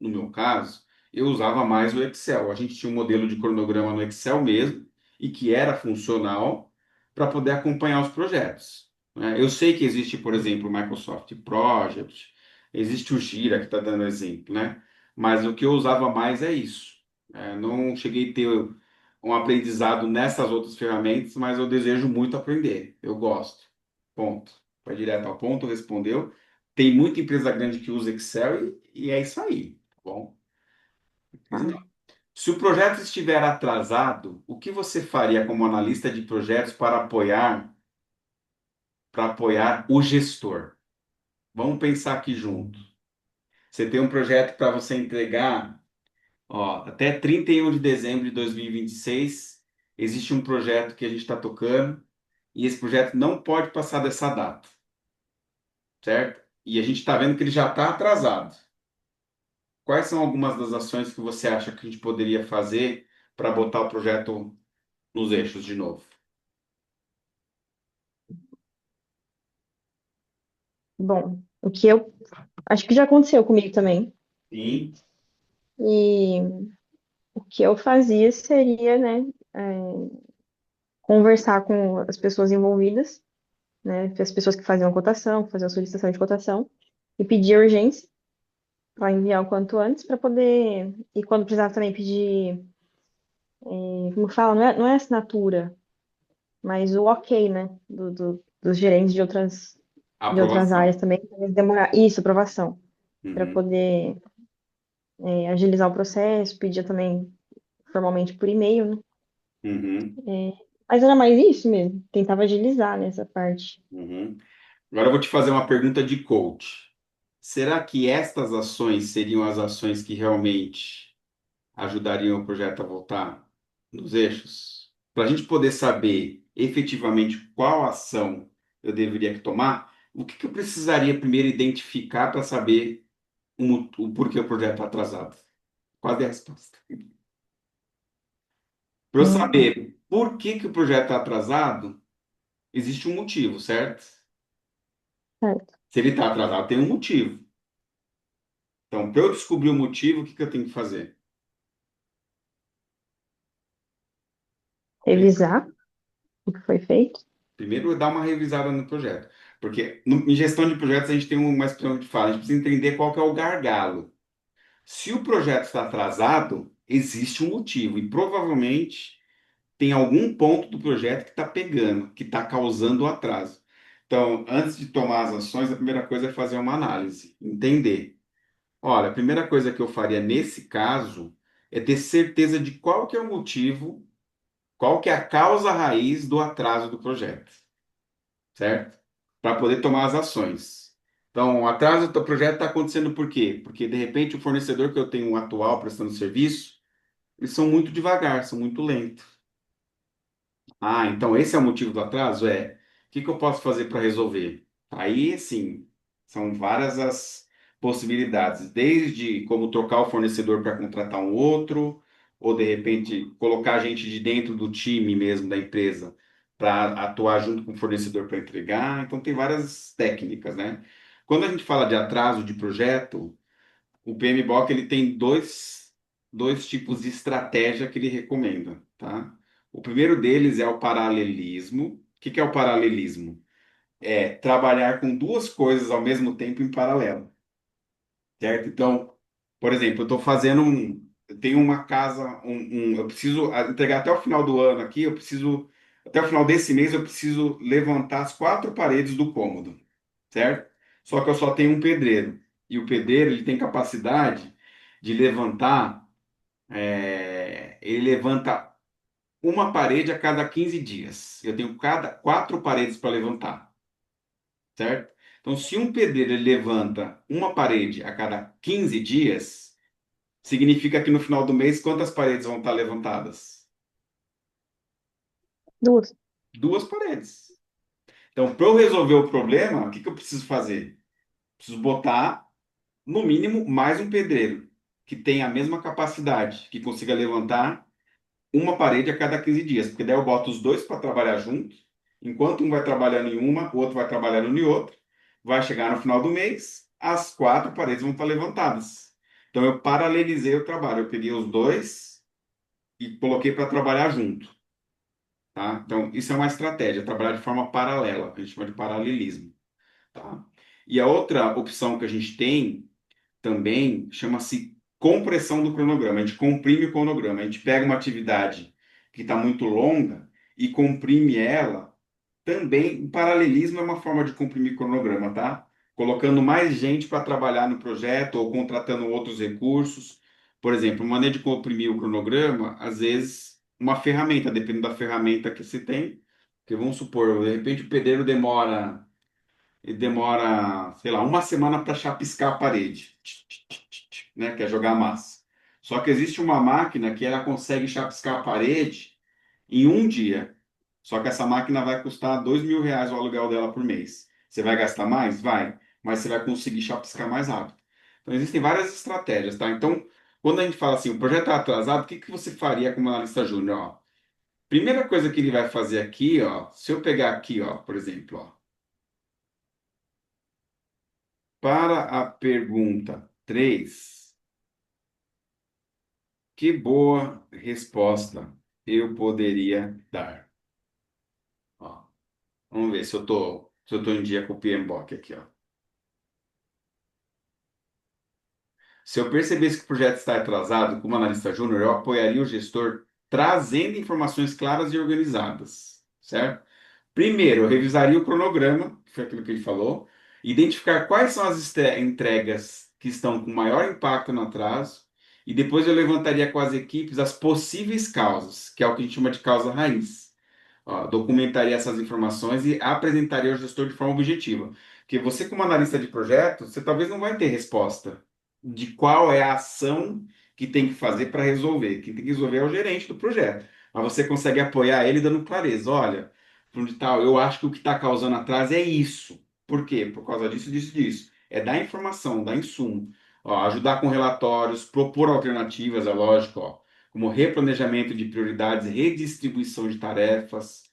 no meu caso, eu usava mais o Excel. A gente tinha um modelo de cronograma no Excel mesmo, e que era funcional para poder acompanhar os projetos, né? Eu sei que existe, por exemplo, o Microsoft Project, existe o Gira, que está dando exemplo, né? Mas o que eu usava mais é isso. Não cheguei a ter um aprendizado nessas outras ferramentas, mas eu desejo muito aprender. Eu gosto. Ponto. Foi direto ao ponto, respondeu. Tem muita empresa grande que usa Excel e é isso aí, tá bom? Tá. Se o projeto estiver atrasado, o que você faria como analista de projetos para apoiar o gestor? Vamos pensar aqui junto. Você tem um projeto para você entregar, ó, até 31 de dezembro de 2026. Existe um projeto que a gente está tocando e esse projeto não pode passar dessa data, certo? E a gente está vendo que ele já está atrasado. Quais são algumas das ações que você acha que a gente poderia fazer para botar o projeto nos eixos de novo? Bom, o que eu acho que já aconteceu comigo também. Sim. E o que eu fazia seria, né, conversar com as pessoas envolvidas, né, as pessoas que faziam a cotação, que faziam a solicitação de cotação, e pedir urgência para enviar o quanto antes, para poder, e quando precisava também pedir, como fala, não é assinatura, mas o ok, né, dos gerentes de outras áreas Aprovação. também, para eles demorar, isso, aprovação, para Uhum, poder agilizar o processo, pedia também formalmente por e-mail, né? uhum, Mas era mais isso mesmo, tentava agilizar nessa parte. uhum. Agora eu vou te fazer uma pergunta de coach. Será que estas ações seriam as ações que realmente ajudariam o projeto a voltar nos eixos? Para a gente poder saber efetivamente qual ação eu deveria tomar, o que eu precisaria primeiro identificar para saber o porquê o projeto está atrasado? Qual é a resposta? Para eu Hum, saber por que o projeto está atrasado, existe um motivo, certo? certo. Se ele está atrasado, tem um motivo. Então, para eu descobrir o motivo, o que eu tenho que fazer? Revisar o que foi feito. Primeiro, dar uma revisada no projeto. Porque em gestão de projetos, a gente tem uma expressão de fala, a gente precisa entender qual que é o gargalo. Se o projeto está atrasado, existe um motivo. E provavelmente tem algum ponto do projeto que está pegando, que está causando o atraso. Então, antes de tomar as ações, a primeira coisa é fazer uma análise, entender. Olha, a primeira coisa que eu faria nesse caso é ter certeza de qual que é o motivo, qual que é a causa raiz do atraso do projeto, certo? Para poder tomar as ações. Então, o atraso do projeto está acontecendo por quê? Porque, de repente, o fornecedor que eu tenho atual prestando serviço, eles são muito devagar, são muito lentos. Ah, então esse é o motivo do atraso? É. O que que eu posso fazer para resolver? Aí, sim, são várias as possibilidades, desde como trocar o fornecedor para contratar um outro, ou de repente colocar gente de dentro do time mesmo da empresa para atuar junto com o fornecedor para entregar. Então tem várias técnicas, né? Quando a gente fala de atraso de projeto, o PMBOK ele tem dois tipos de estratégia que ele recomenda, tá? O primeiro deles é o paralelismo. O que que é o paralelismo? É trabalhar com duas coisas ao mesmo tempo em paralelo, certo? Então, por exemplo, eu estou fazendo eu tenho uma casa, eu preciso entregar até o final do ano aqui, até o final desse mês, eu preciso levantar as quatro paredes do cômodo, certo? Só que eu só tenho um pedreiro. E o pedreiro, ele tem capacidade de levantar, ele levanta uma parede a cada 15 dias. Eu tenho quatro paredes para levantar, certo? Então, se um pedreiro ele levanta uma parede a cada 15 dias, significa que no final do mês, quantas paredes vão estar levantadas? Duas. Duas paredes. Então, para eu resolver o problema, o que que eu preciso fazer? Preciso botar, no mínimo, mais um pedreiro que tenha a mesma capacidade, que consiga levantar uma parede a cada 15 dias, porque daí eu boto os dois para trabalhar juntos, enquanto um vai trabalhando em uma, o outro vai trabalhando em outra, vai chegar no final do mês, as quatro paredes vão estar levantadas. Então eu paralelizei o trabalho, eu peguei os dois e coloquei para trabalhar junto, tá? Então isso é uma estratégia, trabalhar de forma paralela, a gente chama de paralelismo, tá? E a outra opção que a gente tem também chama-se compressão do cronograma. A gente comprime o cronograma. A gente pega uma atividade que está muito longa e comprime ela. Também, o paralelismo é uma forma de comprimir cronograma, tá? Colocando mais gente para trabalhar no projeto ou contratando outros recursos. Por exemplo, uma maneira de comprimir o cronograma, às vezes, uma ferramenta, dependendo da ferramenta que se tem. Porque vamos supor, de repente o pedreiro demora, sei lá, uma semana para chapiscar a parede, né? Que é jogar massa. Só que existe uma máquina que ela consegue chapiscar a parede em um dia. Só que essa máquina vai custar R$ 2.000 o aluguel dela por mês. Você vai gastar mais? Vai. Mas você vai conseguir chapiscar mais rápido. Então, existem várias estratégias, tá? Então, quando a gente fala assim, o projeto está atrasado, o que que você faria como analista júnior? Ó, primeira coisa que ele vai fazer aqui, ó, se eu pegar aqui, ó, por exemplo, ó, para a pergunta 3, que boa resposta eu poderia dar? Ó, vamos ver se eu tô em dia com o PMBOK aqui, ó. Se eu percebesse que o projeto está atrasado, como analista júnior, eu apoiaria o gestor trazendo informações claras e organizadas, certo? Primeiro, eu revisaria o cronograma, que foi aquilo que ele falou, identificar quais são as entregas que estão com maior impacto no atraso, e depois eu levantaria com as equipes as possíveis causas, que é o que a gente chama de causa raiz. Ó, documentaria essas informações e apresentaria ao gestor de forma objetiva. Porque você, como analista de projeto, você talvez não vai ter resposta de qual é a ação que tem que fazer para resolver. Quem tem que resolver é o gerente do projeto. Mas você consegue apoiar ele dando clareza. Olha, fundo de tal, eu acho que o que está causando atraso é isso. Por quê? Por causa disso, disso, disso. É dar informação, dar insumo. Ó, ajudar com relatórios, propor alternativas, é lógico, ó, como replanejamento de prioridades, redistribuição de tarefas.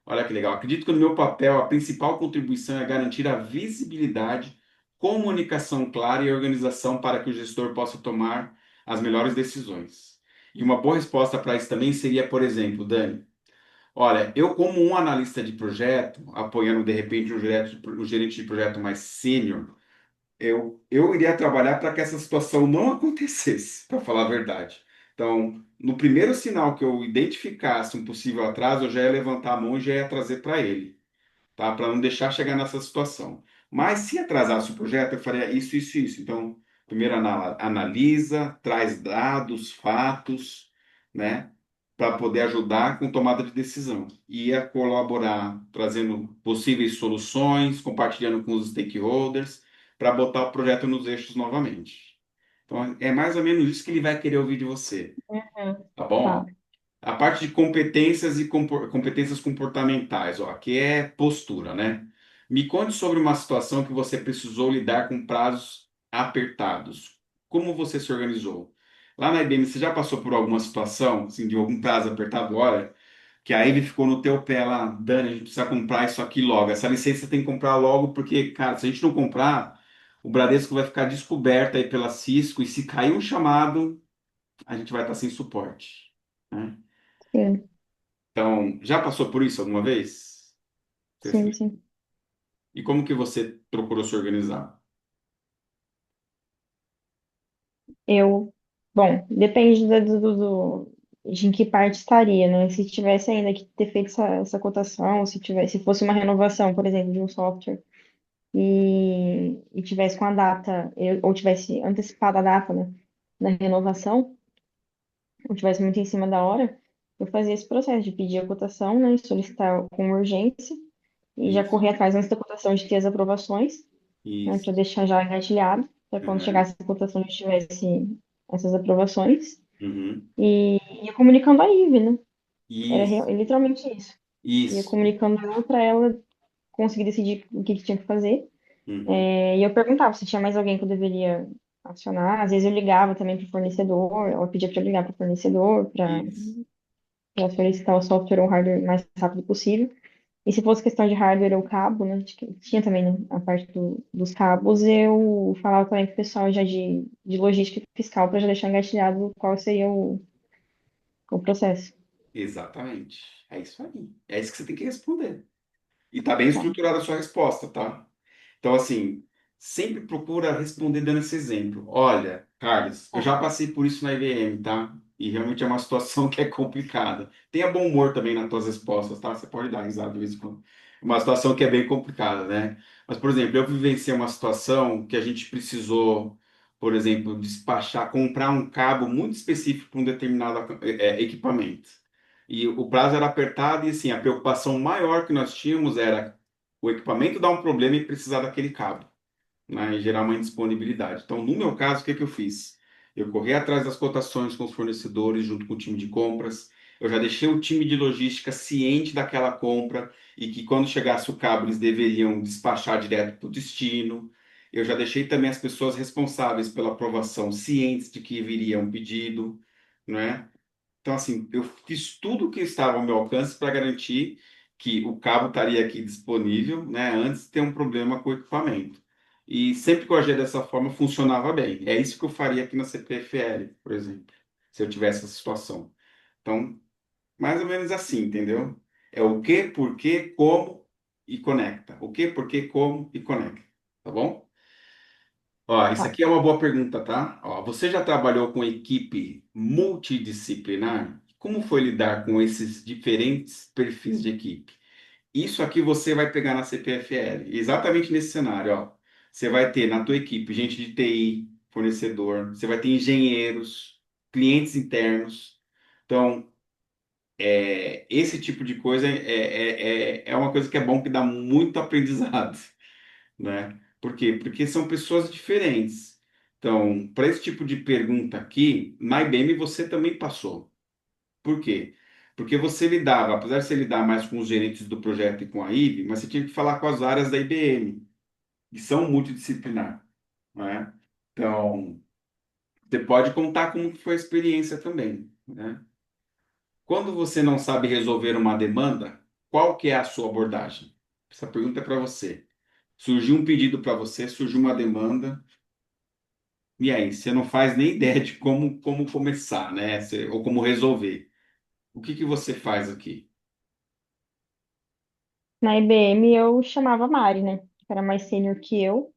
Olha que legal. Acredito que no meu papel a principal contribuição é garantir a visibilidade, comunicação clara e organização para que o gestor possa tomar as melhores decisões. E uma boa resposta para isso também seria, por exemplo, Dani, olha, eu como um analista de projeto, apoiando de repente um gerente de projeto mais sênior, eu iria trabalhar para que essa situação não acontecesse, para falar a verdade. Então, no primeiro sinal que eu identificasse um possível atraso, eu já ia levantar a mão e já ia trazer para ele, tá? Para não deixar chegar nessa situação. Mas se atrasasse o projeto, eu faria isso, isso, isso. Então, primeiro analisa, traz dados, fatos, né? Para poder ajudar com tomada de decisão. Ia colaborar, trazendo possíveis soluções, compartilhando com os stakeholders, para botar o projeto nos eixos novamente. Então, é mais ou menos isso que ele vai querer ouvir de você, Uhum. tá bom? Tá. Ó, a parte de competências e competências comportamentais, ó, que é postura, né? Me conte sobre uma situação que você precisou lidar com prazos apertados. Como você se organizou? Lá na IBM, você já passou por alguma situação, assim, de algum prazo apertado, olha, que a Ivy ficou no teu pé lá, Dani, a gente precisa comprar isso aqui logo. Essa licença tem que comprar logo, porque, cara, se a gente não comprar, o Bradesco vai ficar descoberto aí pela Cisco, e se cair um chamado, a gente vai estar sem suporte, né? Sim, Então, já passou por isso alguma vez? sim, sim. E como que você procurou se organizar? Eu, bom, depende de em que parte estaria, né? Se tivesse ainda que ter feito essa cotação, se fosse uma renovação, por exemplo, de um software, e tivesse com a data, ou tivesse antecipado a data, né, da renovação, ou tivesse muito em cima da hora, eu fazia esse processo de pedir a cotação, né, solicitar com urgência, e já Isso, correr atrás antes da cotação de ter as aprovações, né, isso. para deixar já engatilhado, para quando Uhum, chegasse a cotação já tivesse essas aprovações. uhum. E ia comunicando a Ive, né? Era Isso, literalmente isso. Ia isso. comunicando ela para ela conseguir decidir o que tinha que fazer. Uhum, E eu perguntava se tinha mais alguém que eu deveria acionar. Às vezes eu ligava também para o fornecedor, ela pedia para eu ligar para o fornecedor isso. para solicitar o software ou o hardware o mais rápido possível. E se fosse questão de hardware ou cabo, né, tinha também, né, a parte dos cabos, eu falava também com o pessoal já de logística fiscal para já deixar engatilhado qual seria o processo. Exatamente. É isso aí. É isso que você tem que responder. E tá bem Tá, estruturada a sua resposta, tá? Então, assim, sempre procura responder dando esse exemplo. Olha, Carlos, eu tá, já passei por isso na IBM, tá? E realmente é uma situação que é complicada. Tenha bom humor também nas tuas respostas, tá? Você pode dar risada de vez em quando. É uma situação que é bem complicada, né? Mas, por exemplo, eu vivenciei uma situação que a gente precisou, por exemplo, despachar, comprar um cabo muito específico para um determinado equipamento. E o prazo era apertado e, assim, a preocupação maior que nós tínhamos era o equipamento dar um problema e precisar daquele cabo, né, e gerar uma indisponibilidade. Então, no meu caso, o que que eu fiz? Eu corri atrás das cotações com os fornecedores, junto com o time de compras. Eu já deixei o time de logística ciente daquela compra e que quando chegasse o cabo eles deveriam despachar direto para o destino. Eu já deixei também as pessoas responsáveis pela aprovação cientes de que viria um pedido, né? Então, assim, eu fiz tudo o que estava ao meu alcance para garantir que o cabo estaria aqui disponível, né, antes de ter um problema com o equipamento. E sempre que eu agia dessa forma, funcionava bem. É isso que eu faria aqui na CPFL, por exemplo, se eu tivesse essa situação. Então, mais ou menos assim, entendeu? É o que, por quê, como e conecta. O que, por quê, como e conecta. Tá bom? Ó, isso tá. aqui é uma boa pergunta, tá? Ó, você já trabalhou com equipe multidisciplinar? Como foi lidar com esses diferentes perfis de equipe? Isso aqui você vai pegar na CPFL, exatamente nesse cenário, ó. Você vai ter na tua equipe gente de TI, fornecedor, você vai ter engenheiros, clientes internos. Então, esse tipo de coisa é uma coisa que é bom que dá muito aprendizado, né? Por quê? Porque são pessoas diferentes. Então, para esse tipo de pergunta aqui, na IBM você também passou. Por quê? Porque você lidava, apesar de você lidar mais com os gerentes do projeto e com a IB, mas você tinha que falar com as áreas da IBM, que são multidisciplinar, né? Então, você pode contar como que foi a experiência também, né? Quando você não sabe resolver uma demanda, qual que é a sua abordagem? Essa pergunta é para você. Surgiu um pedido para você, surgiu uma demanda, e aí, você não faz nem ideia de como começar, né? Ou como resolver. O que que você faz aqui? Na IBM eu chamava a Mari, né? Que era mais sênior que eu.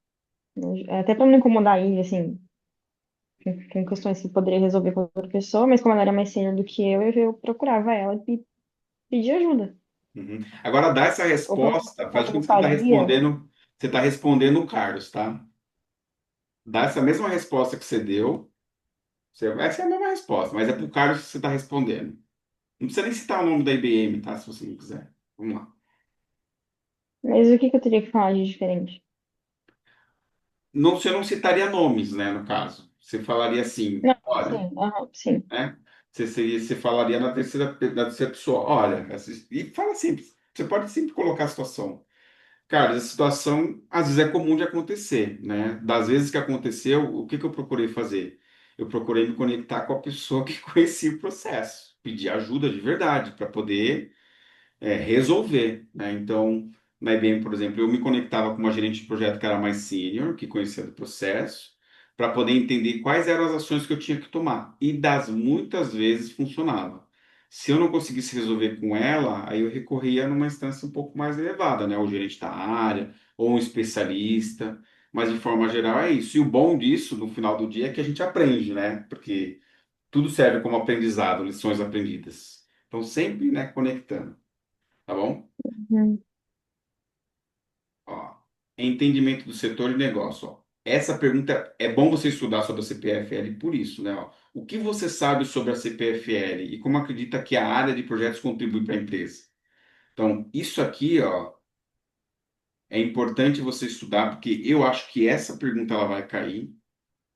Até para não incomodar a Ive, assim, com questões que poderia resolver com outra pessoa, mas como ela era mais sênior do que eu procurava ela e pedia ajuda. Uhum. Agora dá essa resposta, Ou faz que de eu não conta que sabia, você está respondendo o Carlos, tá? Dá essa mesma resposta que você deu, essa é a mesma resposta, mas é para o Carlos que você está respondendo. Não precisa nem citar o nome da IBM, tá? Se você não quiser. Vamos lá. mas o que que eu teria que falar de diferente? Não, você não citaria nomes, né, no caso. Você falaria assim, Não, olha, sim, aham, sim. né? Você falaria na terceira pessoa, olha, e fala simples. Você pode sempre colocar a situação. Cara, essa situação às vezes é comum de acontecer, né? Das vezes que aconteceu, o que que eu procurei fazer? eu procurei me conectar com a pessoa que conhecia o processo, pedir ajuda de verdade para poder resolver, né? Então, na IBM, por exemplo, eu me conectava com uma gerente de projeto que era mais sênior, que conhecia do processo, para poder entender quais eram as ações que eu tinha que tomar. E das muitas vezes funcionava. Se eu não conseguisse resolver com ela, aí eu recorria numa instância um pouco mais elevada, né? O gerente da área, ou um especialista. Mas de forma geral é isso. E o bom disso, no final do dia, é que a gente aprende, né? Porque tudo serve como aprendizado, lições aprendidas. Então, sempre, né, conectando. Tá bom? Uhum. Ó, entendimento do setor e negócio. Ó. Essa pergunta é bom você estudar sobre a CPFL por isso, né? Ó. O que você sabe sobre a CPFL e como acredita que a área de projetos contribui para a empresa? Então, isso aqui, ó, é importante você estudar porque eu acho que essa pergunta ela vai cair,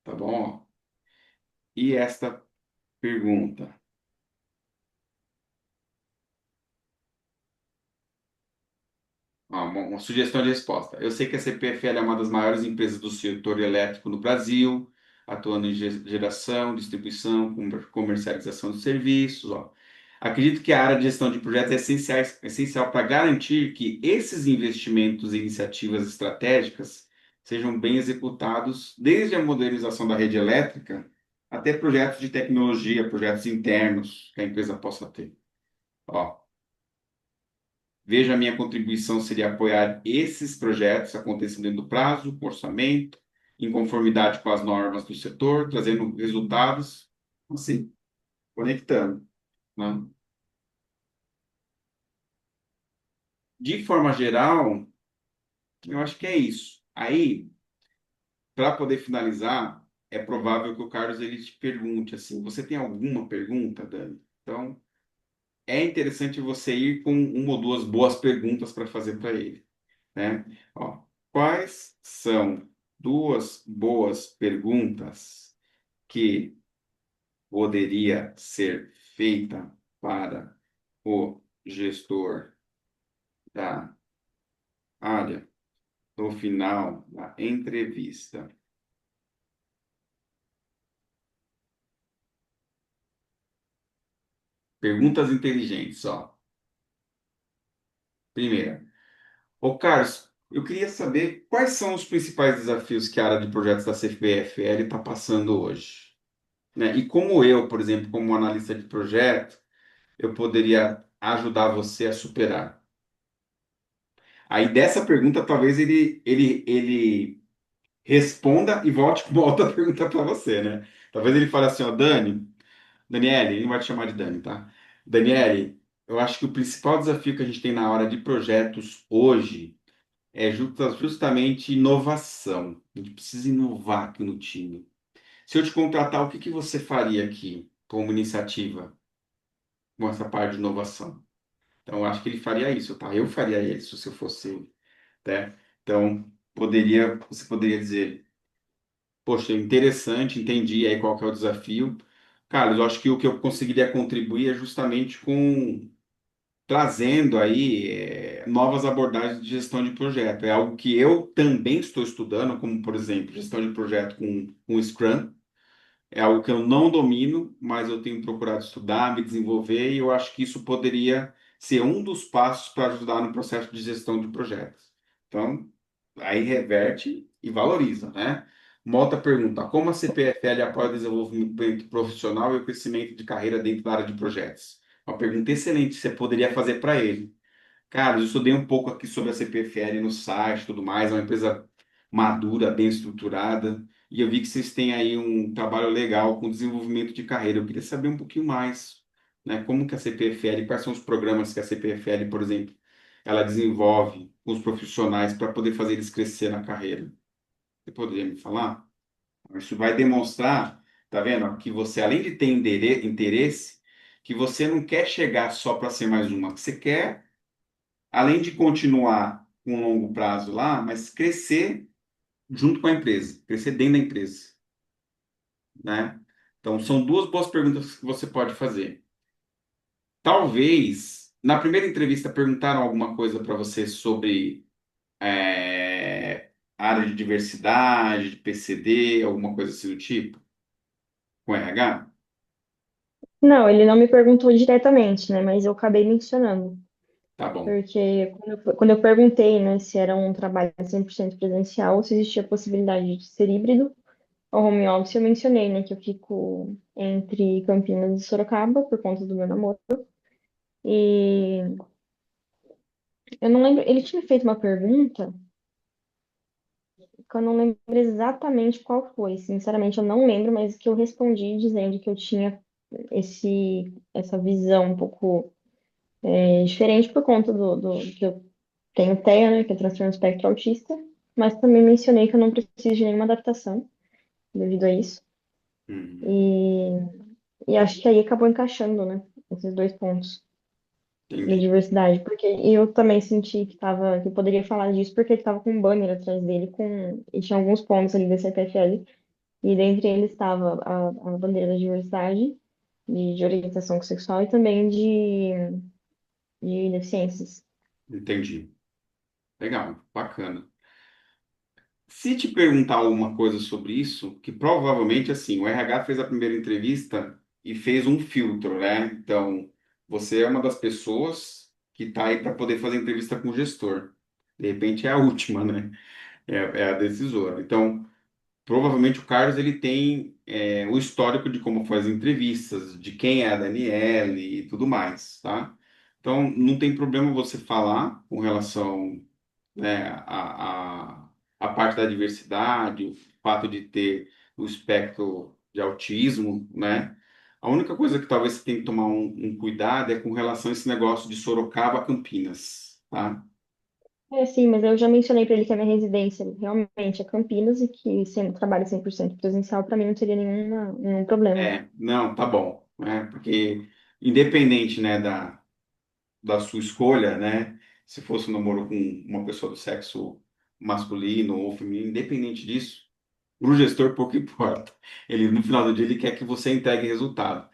tá bom? Ó. E esta pergunta. Uma sugestão de resposta. Eu sei que a CPFL é uma das maiores empresas do setor elétrico no Brasil, atuando em geração, distribuição, comercialização de serviços. Ó. Acredito que a área de gestão de projetos é essencial para garantir que esses investimentos e iniciativas estratégicas sejam bem executados, desde a modernização da rede elétrica até projetos de tecnologia, projetos internos que a empresa possa ter. Ó, veja, a minha contribuição seria apoiar esses projetos acontecendo dentro do prazo, com orçamento, em conformidade com as normas do setor, trazendo resultados, assim, conectando, né? De forma geral, eu acho que é isso. Aí, para poder finalizar, é provável que o Carlos ele te pergunte assim: você tem alguma pergunta, Dani? Então, é interessante você ir com uma ou duas boas perguntas para fazer para ele, né? Ó, quais são duas boas perguntas que poderia ser feita para o gestor da área no final da entrevista? Perguntas inteligentes, ó. Primeira, ô Carlos, eu queria saber quais são os principais desafios que a área de projetos da CPFL está passando hoje, né? E como eu, por exemplo, como analista de projeto, eu poderia ajudar você a superar? Aí dessa pergunta, talvez ele responda e volte com uma outra pergunta para você, né? Talvez ele fale assim, ó, Daniele, ele não vai te chamar de Dani, tá? Daniele, eu acho que o principal desafio que a gente tem na hora de projetos hoje é justamente inovação. A gente precisa inovar aqui no time. Se eu te contratar, o que que você faria aqui como iniciativa com essa parte de inovação? Então, eu acho que ele faria isso, tá? Eu faria isso se eu fosse ele, né? Então, você poderia dizer, poxa, interessante, entendi aí qual que é o desafio. Carlos, eu acho que o que eu conseguiria contribuir é justamente com trazendo aí novas abordagens de gestão de projeto. É algo que eu também estou estudando, como, por exemplo, gestão de projeto com Scrum. É algo que eu não domino, mas eu tenho procurado estudar, me desenvolver, e eu acho que isso poderia ser um dos passos para ajudar no processo de gestão de projetos. Então, aí reverte e valoriza, né? Uma outra pergunta: como a CPFL apoia o desenvolvimento profissional e o crescimento de carreira dentro da área de projetos? Uma pergunta excelente que você poderia fazer para ele. Cara, eu estudei um pouco aqui sobre a CPFL no site e tudo mais, é uma empresa madura, bem estruturada, e eu vi que vocês têm aí um trabalho legal com desenvolvimento de carreira. Eu queria saber um pouquinho mais, né? Como que a CPFL, quais são os programas que a CPFL, por exemplo, ela desenvolve com os profissionais para poder fazer eles crescer na carreira. Você poderia me falar? Isso vai demonstrar, tá vendo, ó, que você, além de ter interesse, que você não quer chegar só para ser mais uma, que você quer além de continuar com um longo prazo lá, mas crescer junto com a empresa, crescer dentro da empresa, né? Então, são duas boas perguntas que você pode fazer. Talvez, na primeira entrevista, perguntaram alguma coisa para você sobre área de diversidade, de PCD, alguma coisa assim do tipo? com RH? Não, ele não me perguntou diretamente, né? Mas eu acabei mencionando. Tá bom. Porque quando eu perguntei, né, se era um trabalho 100% presencial ou se existia a possibilidade de ser híbrido ou home office, eu mencionei, né, que eu fico entre Campinas e Sorocaba por conta do meu namoro. E eu não lembro, ele tinha feito uma pergunta que eu não lembro exatamente qual foi. Sinceramente, eu não lembro, mas que eu respondi dizendo que eu tinha essa visão um pouco diferente por conta do que eu tenho TEA, né, que é transtorno do espectro autista, mas também mencionei que eu não preciso de nenhuma adaptação devido a isso. Uhum. E, e acho que aí acabou encaixando, né, esses dois pontos da Entendi. diversidade, porque eu também senti que eu poderia falar disso porque ele estava com um banner atrás dele e tinha alguns pontos ali da CPFL, e dentre eles estava a bandeira da diversidade, de orientação sexual e também de deficiências. Entendi. Legal, bacana. Se te perguntar alguma coisa sobre isso, que provavelmente assim, o RH fez a primeira entrevista e fez um filtro, né? Então, você é uma das pessoas que está aí para poder fazer entrevista com o gestor. De repente é a última, né? É a decisora. Então, provavelmente o Carlos ele tem o histórico de como faz entrevistas, de quem é a Daniele e tudo mais, tá? Então, não tem problema você falar com relação, né, a parte da diversidade, o fato de ter o espectro de autismo, né? A única coisa que talvez você tenha que tomar um cuidado é com relação a esse negócio de Sorocaba a Campinas, tá? É, sim, mas eu já mencionei para ele que a minha residência realmente é Campinas e que sendo trabalho 100% presencial, para mim não teria nenhum problema. Não, tá bom, né? Porque independente, né, da sua escolha, né? Se fosse um namoro com uma pessoa do sexo masculino ou feminino, independente disso, para o gestor pouco importa. Ele, no final do dia, ele quer que você entregue resultado.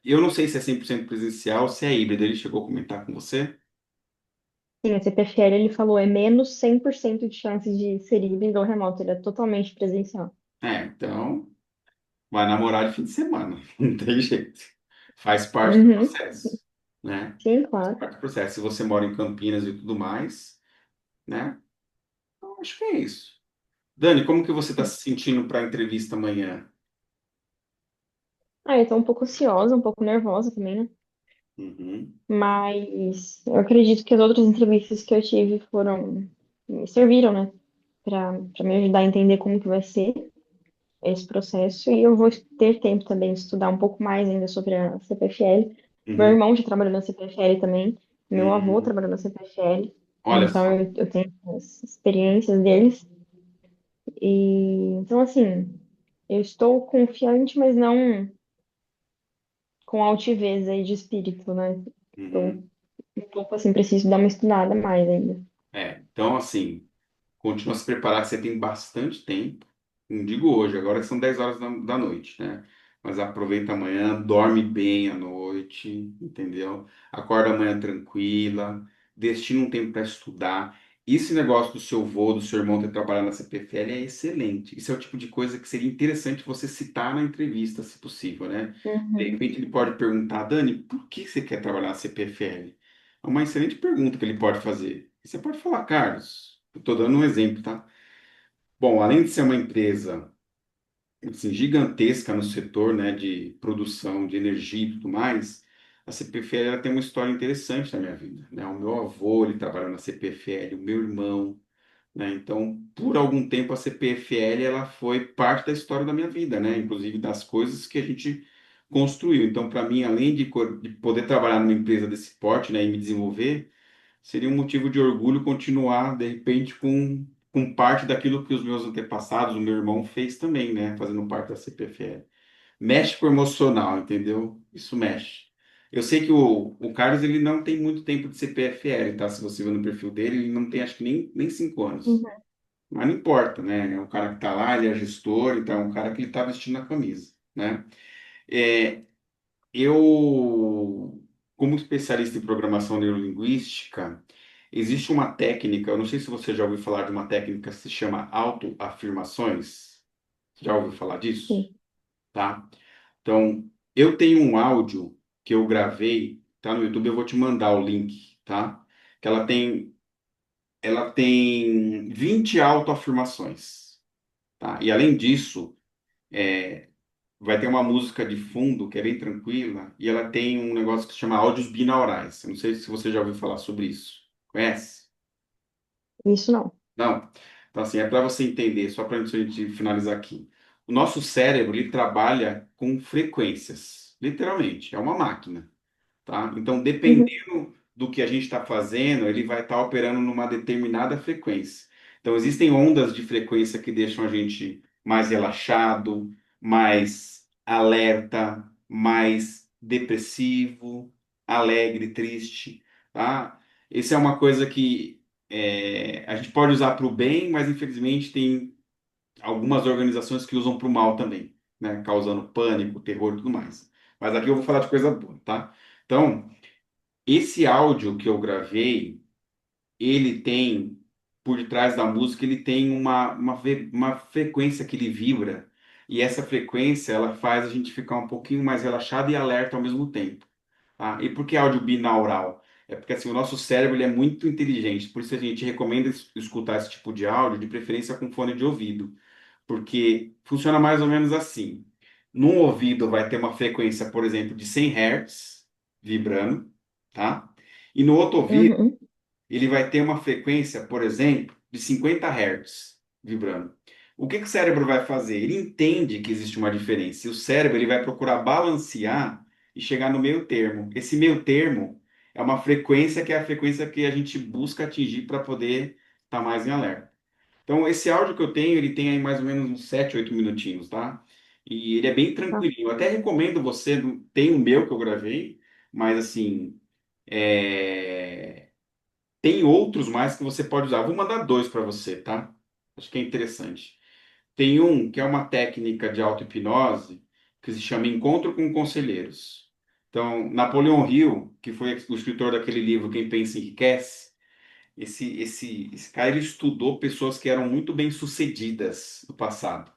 Eu não sei se é 100% presencial, se é híbrido. Ele chegou a comentar com você? Sim, a CPFL, ele falou, é menos 100% de chances de ser híbrido ou remoto, ele é totalmente presencial. Então, vai namorar de fim de semana. Não tem jeito. Faz parte do Uhum, processo, né? sim, Faz claro. parte do processo. Se você mora em Campinas e tudo mais, né? Eu acho que é isso. Dani, como que você está se sentindo para a entrevista amanhã? Ah, eu tô um pouco ansiosa, um pouco nervosa também, né? Uhum, Mas eu acredito que as outras entrevistas que eu tive me serviram, né? Para me ajudar a entender como que vai ser esse processo. E eu vou ter tempo também de estudar um pouco mais ainda sobre a CPFL. Meu uhum, irmão já trabalhou na CPFL também. Meu avô uhum. trabalhou na CPFL. Olha Então só. eu tenho as experiências deles. E então, assim, eu estou confiante, mas não com altivez aí de espírito, né? Estou Uhum. um pouco assim, preciso dar uma estudada mais ainda. Então, assim, continua a se preparar, que você tem bastante tempo. Não digo hoje, agora são 10 horas da noite, né? Mas aproveita amanhã, dorme bem à noite, entendeu? Acorda amanhã tranquila, destina um tempo para estudar. Esse negócio do seu avô, do seu irmão ter trabalhado na CPFL é excelente. Isso é o tipo de coisa que seria interessante você citar na entrevista, se possível, né? De Uhum, repente ele pode perguntar, Dani, por que você quer trabalhar na CPFL? É uma excelente pergunta que ele pode fazer. E você pode falar, Carlos, eu estou dando um exemplo, tá? Bom, além de ser uma empresa assim, gigantesca no setor, né, de produção de energia e tudo mais, a CPFL ela tem uma história interessante na minha vida, né? O meu avô, ele trabalhou na CPFL, o meu irmão, né? Então, por algum tempo a CPFL ela foi parte da história da minha vida, né? Inclusive das coisas que a gente construiu. Então, para mim, além de poder trabalhar numa empresa desse porte, né, e me desenvolver, seria um motivo de orgulho continuar, de repente, com parte daquilo que os meus antepassados, o meu irmão, fez também, né? Fazendo parte da CPFL. Mexe com o emocional, entendeu? Isso mexe. Eu sei que o Carlos ele não tem muito tempo de CPFL, tá? Se você ver no perfil dele, ele não tem acho que nem 5 anos. uhum. Mas não importa, né? É um cara que tá lá, ele é gestor, então é um cara que ele tá vestindo a camisa, né? É, como especialista em programação neurolinguística, existe uma técnica, eu não sei se você já ouviu falar de uma técnica que se chama autoafirmações. Já ouviu falar disso? Sim. tá? Então, eu tenho um áudio que eu gravei, tá no YouTube, eu vou te mandar o link, tá? Que ela tem 20 autoafirmações, tá? E além disso, vai ter uma música de fundo que é bem tranquila e ela tem um negócio que se chama áudios binaurais. Eu não sei se você já ouviu falar sobre isso. Conhece? Isso não. Não. Então, assim, é para você entender, só para a gente finalizar aqui. O nosso cérebro, ele trabalha com frequências, literalmente, é uma máquina. Tá? Então, Uhum, dependendo do que a gente está fazendo, ele vai estar operando numa determinada frequência. Então, existem ondas de frequência que deixam a gente mais relaxado, mais alerta, mais depressivo, alegre, triste, tá? Isso é uma coisa que a gente pode usar para o bem, mas infelizmente tem algumas organizações que usam para o mal também, né? Causando pânico, terror e tudo mais. Mas aqui eu vou falar de coisa boa, tá? Então, esse áudio que eu gravei, ele tem, por detrás da música, ele tem uma frequência que ele vibra, e essa frequência, ela faz a gente ficar um pouquinho mais relaxado e alerta ao mesmo tempo, tá? E por que áudio binaural? É porque, assim, o nosso cérebro, ele é muito inteligente, por isso a gente recomenda escutar esse tipo de áudio, de preferência com fone de ouvido, porque funciona mais ou menos assim. Num ouvido vai ter uma frequência, por exemplo, de 100 Hz vibrando, tá? E no outro ouvido, uhum, ele vai ter uma frequência, por exemplo, de 50 Hz vibrando. O que que o cérebro vai fazer? Ele entende que existe uma diferença. E o cérebro ele vai procurar balancear e chegar no meio termo. Esse meio termo é uma frequência que é a frequência que a gente busca atingir para poder estar mais em alerta. Então, esse áudio que eu tenho, ele tem aí mais ou menos uns 7, 8 minutinhos, tá? E ele é bem tá. tranquilinho. Eu até recomendo você, tem o meu que eu gravei, mas assim, tem outros mais que você pode usar. Vou mandar dois para você, tá? Acho que é interessante. Tem um que é uma técnica de auto-hipnose que se chama Encontro com Conselheiros. Então, Napoleão Hill, que foi o escritor daquele livro Quem Pensa Enriquece, esse cara ele estudou pessoas que eram muito bem-sucedidas no passado.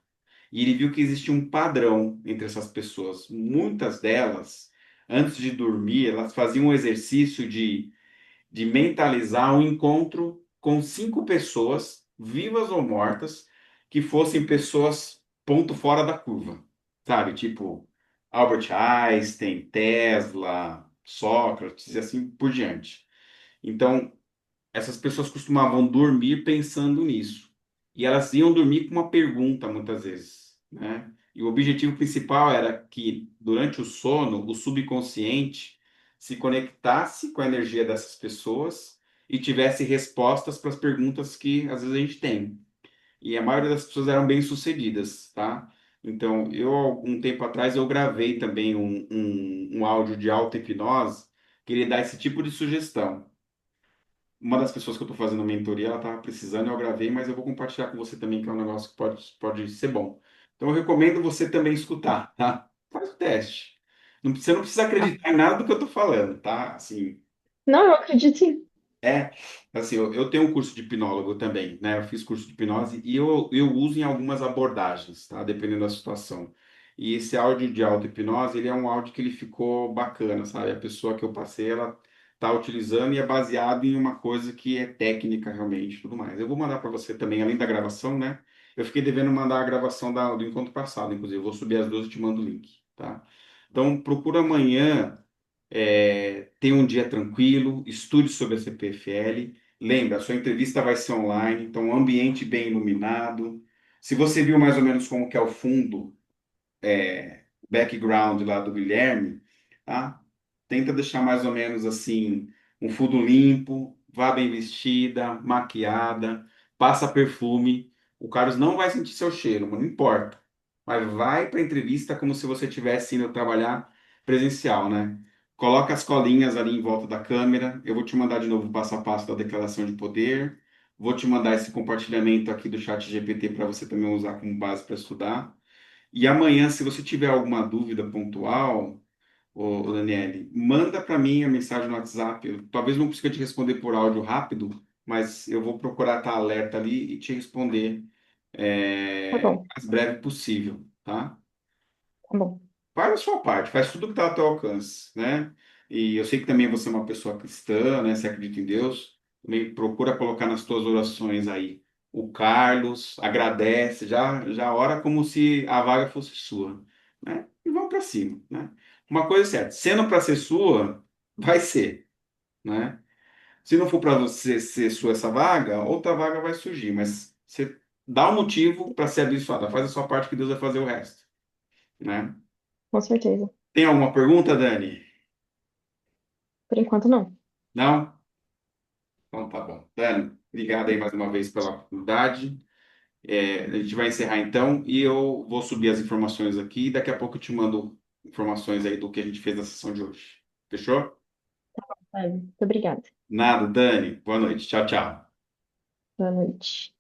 E ele viu que existia um padrão entre essas pessoas. Muitas delas, antes de dormir, elas faziam um exercício de mentalizar um encontro com 5 pessoas, vivas ou mortas, que fossem pessoas ponto fora da curva. Sabe? Tipo Albert Einstein, Tesla, Sócrates e assim por diante. Então, essas pessoas costumavam dormir pensando nisso. E elas iam dormir com uma pergunta, muitas vezes, né? E o objetivo principal era que, durante o sono, o subconsciente se conectasse com a energia dessas pessoas e tivesse respostas para as perguntas que, às vezes, a gente tem. E a maioria das pessoas eram bem-sucedidas, tá? Então, algum tempo atrás, eu gravei também um áudio de auto-hipnose que ele dá esse tipo de sugestão. Uma das pessoas que eu estou fazendo a mentoria, ela estava precisando, eu gravei, mas eu vou compartilhar com você também, que é um negócio que pode ser bom. Então, eu recomendo você também escutar, tá? Faz o teste. Você não precisa Tá. acreditar em nada do que eu estou falando, tá? Assim, Não, eu acredito sim. é, assim, eu tenho um curso de hipnólogo também, né? Eu fiz curso de hipnose e eu uso em algumas abordagens, tá? Dependendo da situação. E esse áudio de auto-hipnose, ele é um áudio que ele ficou bacana, sabe? A pessoa que eu passei, ela tá utilizando e é baseado em uma coisa que é técnica realmente, e tudo mais. Eu vou mandar para você também, além da gravação, né? Eu fiquei devendo mandar a gravação do encontro passado, inclusive. Eu vou subir as duas e te mando o link, tá? Então, procura amanhã ter um dia tranquilo, estude sobre a CPFL. Lembra, a sua entrevista vai ser online, então um ambiente bem iluminado. Se você viu mais ou menos como que é o fundo, background lá do Guilherme, tá? Tenta deixar mais ou menos assim, um fundo limpo, vá bem vestida, maquiada, passa perfume. O Carlos não vai sentir seu cheiro, mas não importa. Mas vai para a entrevista como se você estivesse indo trabalhar presencial, né? Coloca as colinhas ali em volta da câmera. Eu vou te mandar de novo o passo a passo da declaração de poder. Vou te mandar esse compartilhamento aqui do chat GPT para você também usar como base para estudar. E amanhã, se você tiver alguma dúvida pontual, ô Daniele, manda para mim a mensagem no WhatsApp. Eu talvez não consiga te responder por áudio rápido, mas eu vou procurar estar alerta ali e te responder Tá bom. mais breve possível, tá? Tá bom, Faz a sua parte, faz tudo que está ao teu alcance, né? E eu sei que também você é uma pessoa cristã, né? Você acredita em Deus. Também procura colocar nas tuas orações aí o Carlos, agradece, já ora como se a vaga fosse sua, né? E vamos para cima, né? Uma coisa é certa, sendo para ser sua, vai ser, né? Se não for para você ser sua essa vaga, outra vaga vai surgir, mas você dá um motivo para ser abençoada, faz a sua parte que Deus vai fazer o resto, né? com certeza. Tem alguma pergunta, Dani? Por enquanto, não. Não? Então tá bom. Dani, obrigado aí mais uma vez pela oportunidade. A gente vai encerrar então e eu vou subir as informações aqui e daqui a pouco eu te mando informações aí do que a gente fez na sessão de hoje. Fechou? Muito obrigada. Nada, Dani. Boa noite. Tchau, tchau. Boa noite.